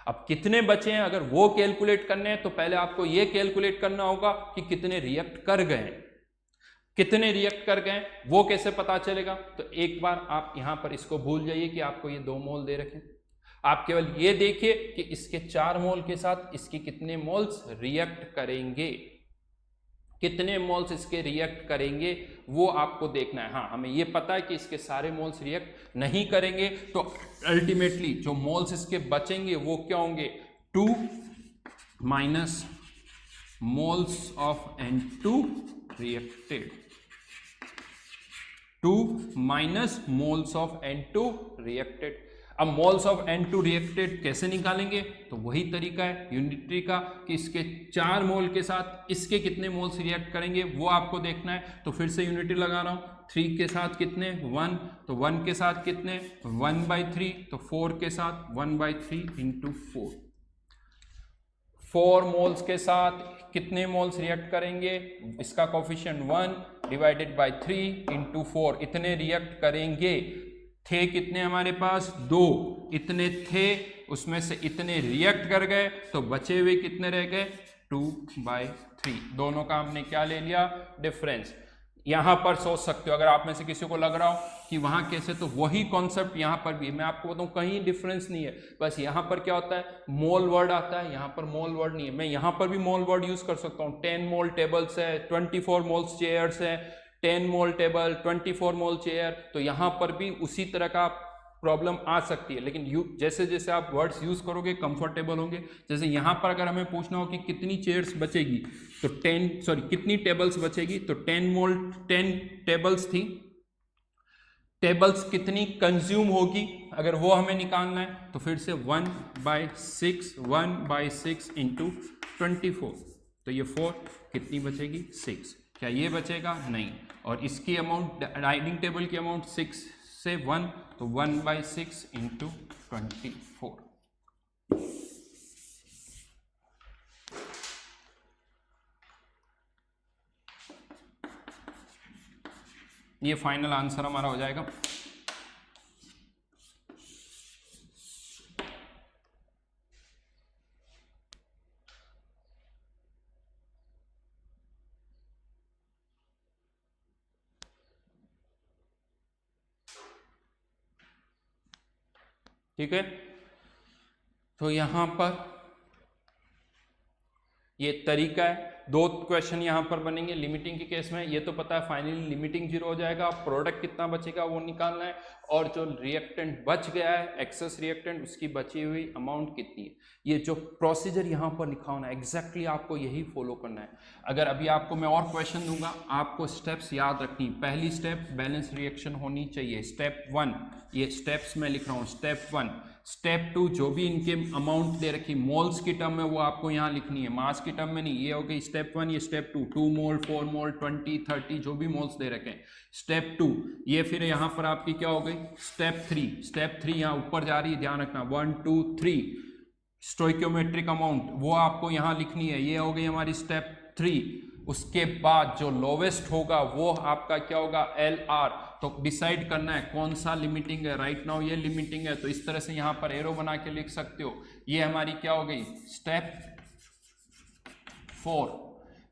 अब कितने बचे हैं अगर वो कैलकुलेट करने हैं तो पहले आपको ये कैलकुलेट करना होगा कि कितने रिएक्ट कर गए हैं। कितने रिएक्ट कर गए वो कैसे पता चलेगा? तो एक बार आप यहां पर इसको भूल जाइए कि आपको ये 2 मोल दे रखे। आप केवल ये देखिए कि इसके 4 मोल के साथ इसके कितने मोल्स रिएक्ट करेंगे, कितने मोल्स इसके रिएक्ट करेंगे वो आपको देखना है। हाँ, हमें ये पता है कि इसके सारे मोल्स रिएक्ट नहीं करेंगे, तो अल्टीमेटली जो मोल्स इसके बचेंगे वो क्या होंगे? 2 minus moles of N2 reacted, 2 minus moles of N2 reacted. अब मोल्स ऑफ N2 रिएक्टेड कैसे निकालेंगे? तो वही तरीका है यूनिटरी का कि इसके 4 मोल के साथ इसके कितने मोल्स रिएक्ट करेंगे वो आपको देखना है। तो फिर से यूनिटरी लगा रहा हूं। 3 के साथ कितने? 1, तो 1 के साथ कितने? 1/3, तो 4 के साथ 1/3 इंटू 4। 4 मोल्स के साथ कितने मोल्स रिएक्ट करेंगे? इसका कोफिशिएंट 1 डिवाइडेड बाय 3 इंटू 4, इतने रिएक्ट करेंगे। थे कितने हमारे पास? 2, इतने थे, उसमें से इतने रिएक्ट कर गए, तो बचे हुए कितने रह गए? 2/3। दोनों का हमने क्या ले लिया? डिफरेंस। यहां पर सोच सकते हो, अगर आप में से किसी को लग रहा हो कि वहां कैसे, तो वही कॉन्सेप्ट यहां पर भी। मैं आपको बताऊं कहीं डिफरेंस नहीं है, बस यहां पर क्या होता है? मोल वर्ड आता है, यहां पर मोल वर्ड नहीं है। मैं यहां पर भी मोल वर्ड यूज कर सकता हूं। 10 मोल टेबल्स है, 24 मोल्स चेयर्स है, 10 मोल टेबल, 24 मोल चेयर, तो यहां पर भी उसी तरह का प्रॉब्लम आ सकती है। लेकिन जैसे जैसे आप वर्ड्स यूज करोगे कंफर्टेबल होंगे। जैसे यहां पर अगर हमें पूछना हो कि कितनी चेयर्स बचेगी, तो कितनी टेबल्स बचेगी, तो 10 टेबल्स थी। टेबल्स कितनी कंज्यूम होगी अगर वो हमें निकालना है, तो फिर से 1/6 इंटू 24, तो ये 4 कितनी बचेगी? 6। क्या ये बचेगा? नहीं। और इसकी अमाउंट, डाइनिंग टेबल की अमाउंट 6 से 1, तो 1/6 इंटू 24। ये फाइनल आंसर हमारा हो जाएगा। ठीक है, तो यहां पर ये तरीका है। 2 क्वेश्चन यहां पर बनेंगे लिमिटिंग के केस में। ये तो पता है फाइनली लिमिटिंग 0 हो जाएगा, प्रोडक्ट कितना बचेगा वो निकालना है, और जो रिएक्टेंट बच गया है एक्सेस रिएक्टेंट, उसकी बची हुई अमाउंट कितनी है। ये जो प्रोसीजर यहां पर लिखा होना है एग्जैक्टली आपको यही फॉलो करना है। अगर अभी आपको मैं और क्वेश्चन दूंगा, आपको स्टेप्स याद रखनी। पहली स्टेप बैलेंस रिएक्शन होनी चाहिए, स्टेप 1, ये स्टेप्स मैं लिख रहा हूं, स्टेप 1। स्टेप 2 जो भी इनके अमाउंट दे रखी मोल्स की टर्म में वो आपको यहाँ लिखनी है, मास की टर्म में नहीं। ये हो गई स्टेप स्टेप 1, ये स्टेप 2, 2 मोल, 4 मोल, 20, 30 जो भी मोल्स दे रखे हैं। स्टेप 2 ये फिर यहाँ पर आपकी क्या हो गई, स्टेप 3 यहाँ ऊपर जा रही है, ध्यान रखना 1 2 3 स्टोइकियोमेट्रिक अमाउंट वो आपको यहाँ लिखनी है, ये हो गई हमारी स्टेप 3। उसके बाद जो लोवेस्ट होगा वो आपका क्या होगा, LR। तो डिसाइड करना है कौन सा लिमिटिंग है, राइट नाउ ये लिमिटिंग है, तो इस तरह से यहाँ पर एरो बना के लिख सकते हो। ये हमारी क्या हो गई, स्टेप 4,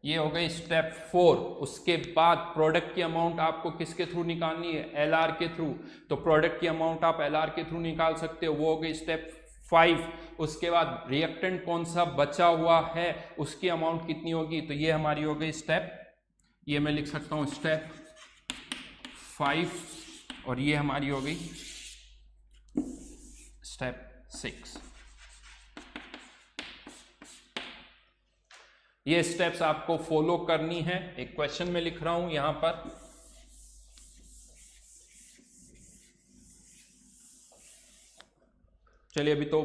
ये हो गई स्टेप 4। उसके बाद प्रोडक्ट की अमाउंट आपको किसके थ्रू निकालनी है, LR के थ्रू। तो प्रोडक्ट की अमाउंट आप LR के थ्रू निकाल सकते हो, वो हो गई स्टेप 5। उसके बाद रिएक्टेंट कौन सा बचा हुआ है उसकी अमाउंट कितनी होगी, तो ये हमारी हो गई स्टेप, ये मैं लिख सकता हूं स्टेप 5, और ये हमारी हो गई स्टेप 6। ये स्टेप्स आपको फॉलो करनी है। एक क्वेश्चन में लिख रहा हूं यहां पर, चलिए अभी तो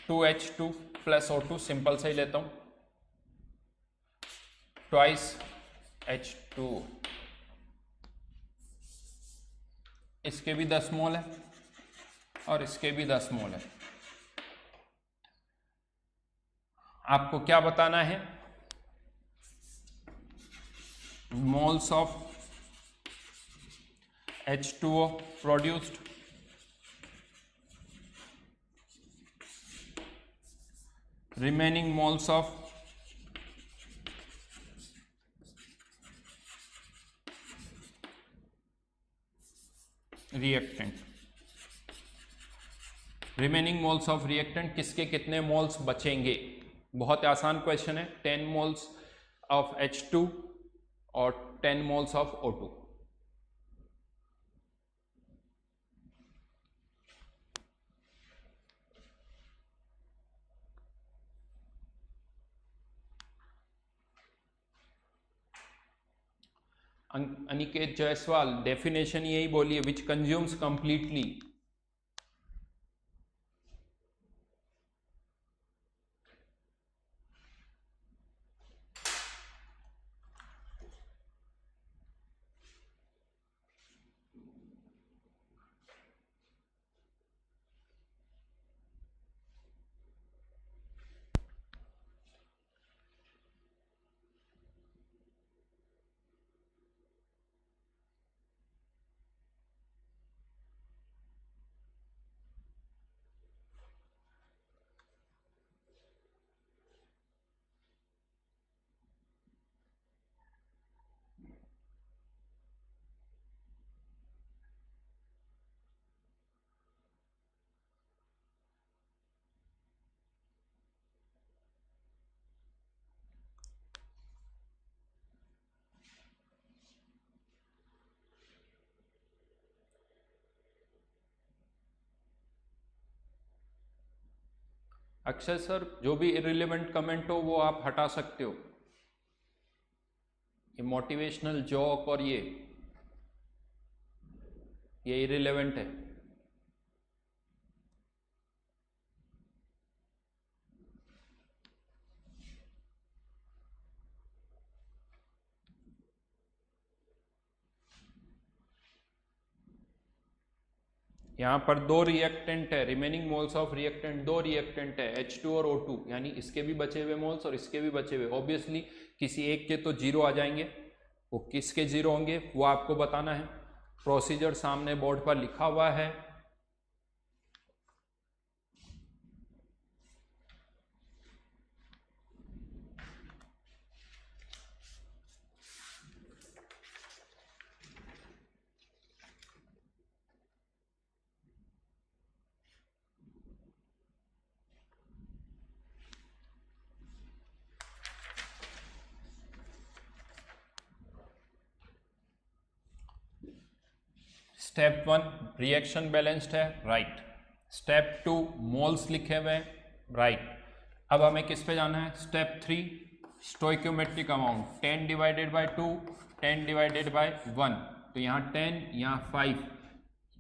H2 प्लस O2 सिंपल से ही लेता हूं, ट्वाइस H2, इसके भी 10 मोल है और इसके भी 10 मोल है। आपको क्या बताना है, moles of H2O produced, remaining moles of reactant, remaining moles of reactant किसके कितने मोल्स बचेंगे। बहुत आसान क्वेश्चन है, 10 मोल्स ऑफ H2 और 10 moles of O2। Aniket Jaiswal definition यही बोलिए, विच कंज्यूम्स कंप्लीटली। अक्षय सर जो भी इरिलेवेंट कमेंट हो वो आप हटा सकते हो, ये मोटिवेशनल जोक और ये इरिलेवेंट है। यहाँ पर 2 रिएक्टेंट है, remaining moles of reactant 2 reactant है, H2 और O2, यानी इसके भी बचे हुए मोल्स और इसके भी बचे हुए। ऑब्वियसली किसी एक के तो 0 आ जाएंगे, वो किसके 0 होंगे वो आपको बताना है। प्रोसीजर सामने बोर्ड पर लिखा हुआ है। स्टेप 1 रिएक्शन बैलेंस्ड है, राइट। स्टेप 2 मोल्स लिखे हुए हैं, राइट। अब हमें किस पे जाना है, step 3 stoichiometric amount 10 divided by 2, 10 divided by 1। तो यहाँ 10, यहाँ 5,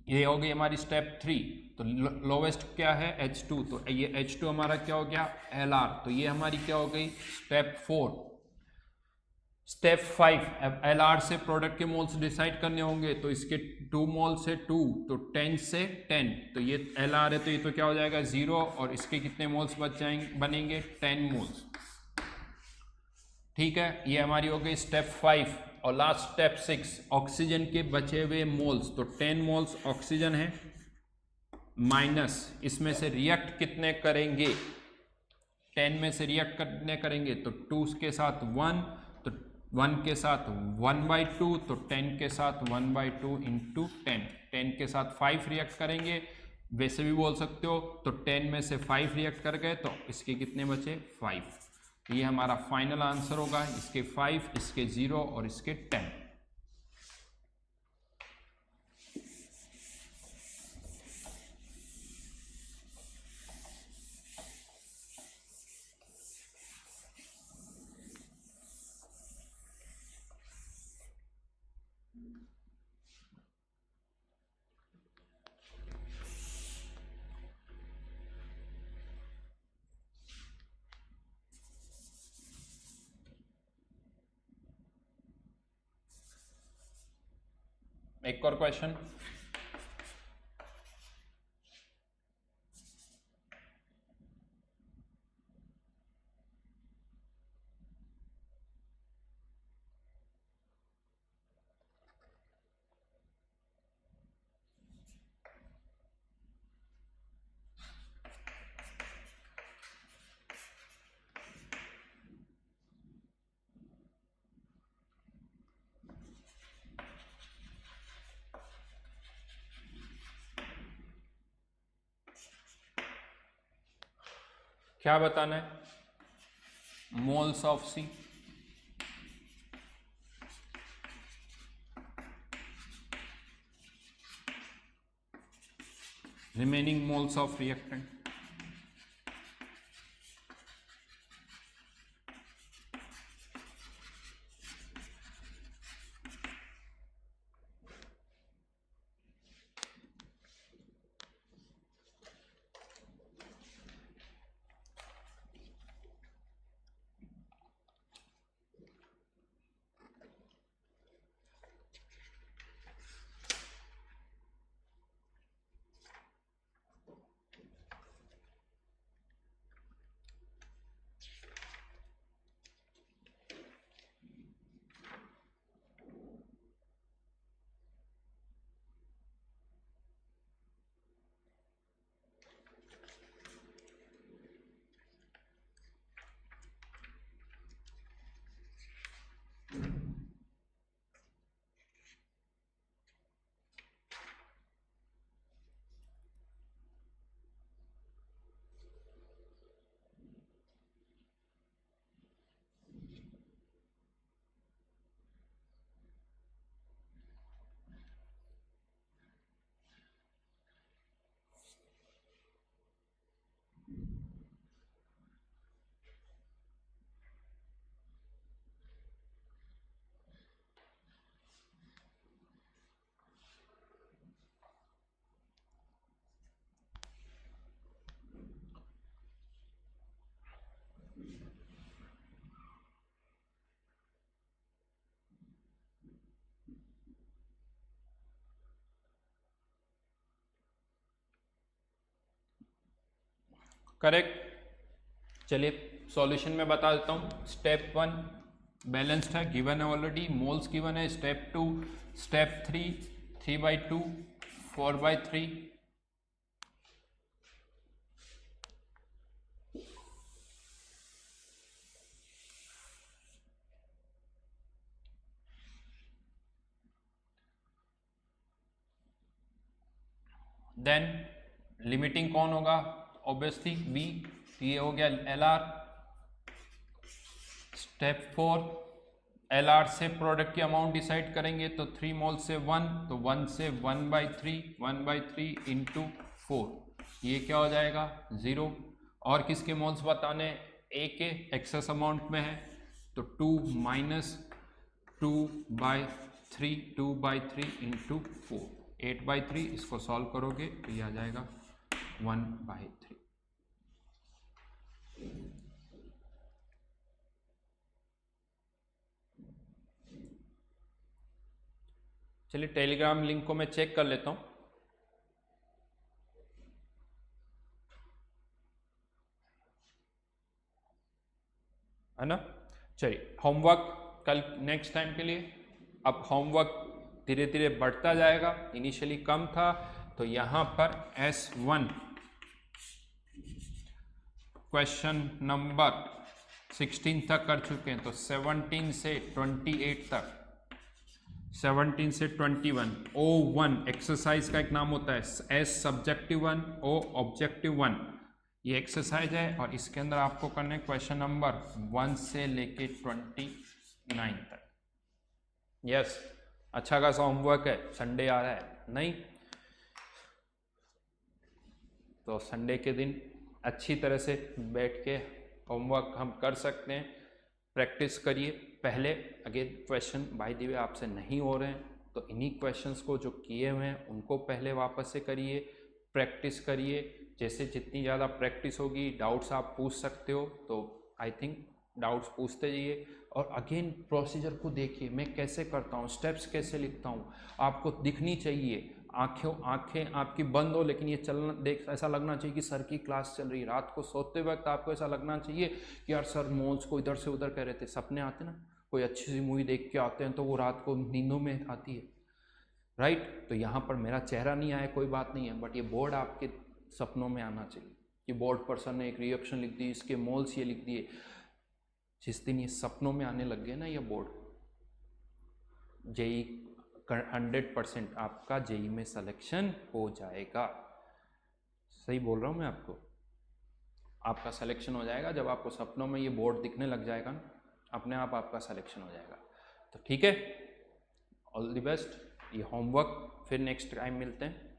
ये हो गई हमारी स्टेप 3। तो लोवेस्ट क्या है H2, तो ये H2 हमारा क्या हो गया LR, तो ये हमारी क्या हो गई स्टेप 4। स्टेप 5, अब LR से प्रोडक्ट के मोल्स डिसाइड करने होंगे, तो इसके 2 मोल से 2, तो 10 से 10, तो ये LR है तो ये तो क्या हो जाएगा 0, और इसके कितने मोल्स बच जाएंगे बनेंगे 10 मोल्स। ठीक है, ये हमारी हो गई स्टेप 5। और लास्ट स्टेप 6, ऑक्सीजन के बचे हुए मोल्स, तो 10 मोल्स ऑक्सीजन है माइनस इसमें से रिएक्ट कितने करेंगे, 10 में से रिएक्ट कितने करेंगे, तो 2 के साथ 1, तो 1 के साथ 1/2, तो 10 के साथ 1/2 इंटू 10 के साथ 5 रिएक्ट करेंगे, वैसे भी बोल सकते हो। तो 10 में से 5 रिएक्ट कर गए तो इसके कितने बचे 5। ये हमारा फाइनल आंसर होगा, इसके 5, इसके 0 और इसके 10। एक और क्वेश्चन। क्या बताना है, moles of C, remaining moles of reactant. Correct. चलिए सॉल्यूशन में बता देता हूँ। स्टेप 1 बैलेंस्ड है, गिवन है ऑलरेडी, मोल्स गिवन है। स्टेप 2, स्टेप 3 3/2, 4/3, देन लिमिटिंग कौन होगा, ऑब्वियसली बी, ये हो गया LR। स्टेप 4 LR से प्रोडक्ट की अमाउंट डिसाइड करेंगे, तो 3 मोल से 1, तो 1 से 1/3 इंटू 4, ये क्या हो जाएगा 0। और किसके मोल्स बताने, A के एक्सेस अमाउंट में है, तो 2 - 2/3 इंटू 4, 8/3, इसको सॉल्व करोगे तो ये आ जाएगा 1/3। चलिए टेलीग्राम लिंक को मैं चेक कर लेता हूं। है ना। चलिए होमवर्क कल नेक्स्ट टाइम के लिए। अब होमवर्क धीरे धीरे बढ़ता जाएगा, इनिशियली कम था, तो यहां पर S1 क्वेश्चन नंबर 16 तक कर चुके हैं, तो 17 से 28 तक, 17 से 21 O1 एक्सरसाइज का एक नाम होता है, S सब्जेक्टिव 1, O ऑब्जेक्टिव 1, ये एक्सरसाइज है और इसके अंदर आपको करना है क्वेश्चन नंबर 1 से लेके 29 तक। यस, अच्छा खासा होमवर्क है, संडे आ रहा है नहीं, तो संडे के दिन अच्छी तरह से बैठ के होमवर्क हम कर सकते हैं। प्रैक्टिस करिए पहले, again question by the way आपसे नहीं हो रहे हैं तो इन्हीं क्वेश्चंस को जो किए हुए हैं उनको पहले वापस से करिए, प्रैक्टिस करिए। जैसे जितनी ज़्यादा प्रैक्टिस होगी, डाउट्स आप पूछ सकते हो, तो आई थिंक डाउट्स पूछते जाइए। और अगेन प्रोसीजर को देखिए, मैं कैसे करता हूँ, स्टेप्स कैसे लिखता हूँ, आपको दिखनी चाहिए। आंखें आपकी बंद हो लेकिन ये चलना देख ऐसा लगना चाहिए कि सर की क्लास चल रही है। रात को सोते वक्त आपको ऐसा लगना चाहिए कि यार सर मोल्स को इधर से उधर कह रहे थे। सपने आते ना, कोई अच्छी सी मूवी देख के आते हैं तो वो रात को नींदों में आती है, राइट। तो यहाँ पर मेरा चेहरा नहीं आया कोई बात नहीं है, बट ये बोर्ड आपके सपनों में आना चाहिए कि बोर्ड पर सर ने एक रिएक्शन लिख दी, इसके मोल्स ये लिख दिए। जिस दिन ये सपनों में आने लग गए ना ये बोर्ड, जेई 100% आपका जेई में सिलेक्शन हो जाएगा। सही बोल रहा हूँ मैं आपको, आपका सिलेक्शन हो जाएगा। जब आपको सपनों में ये बोर्ड दिखने लग जाएगा ना, अपने आप आपका सिलेक्शन हो जाएगा। तो ठीक है, ऑल द बेस्ट। ये होमवर्क फिर नेक्स्ट टाइम मिलते हैं।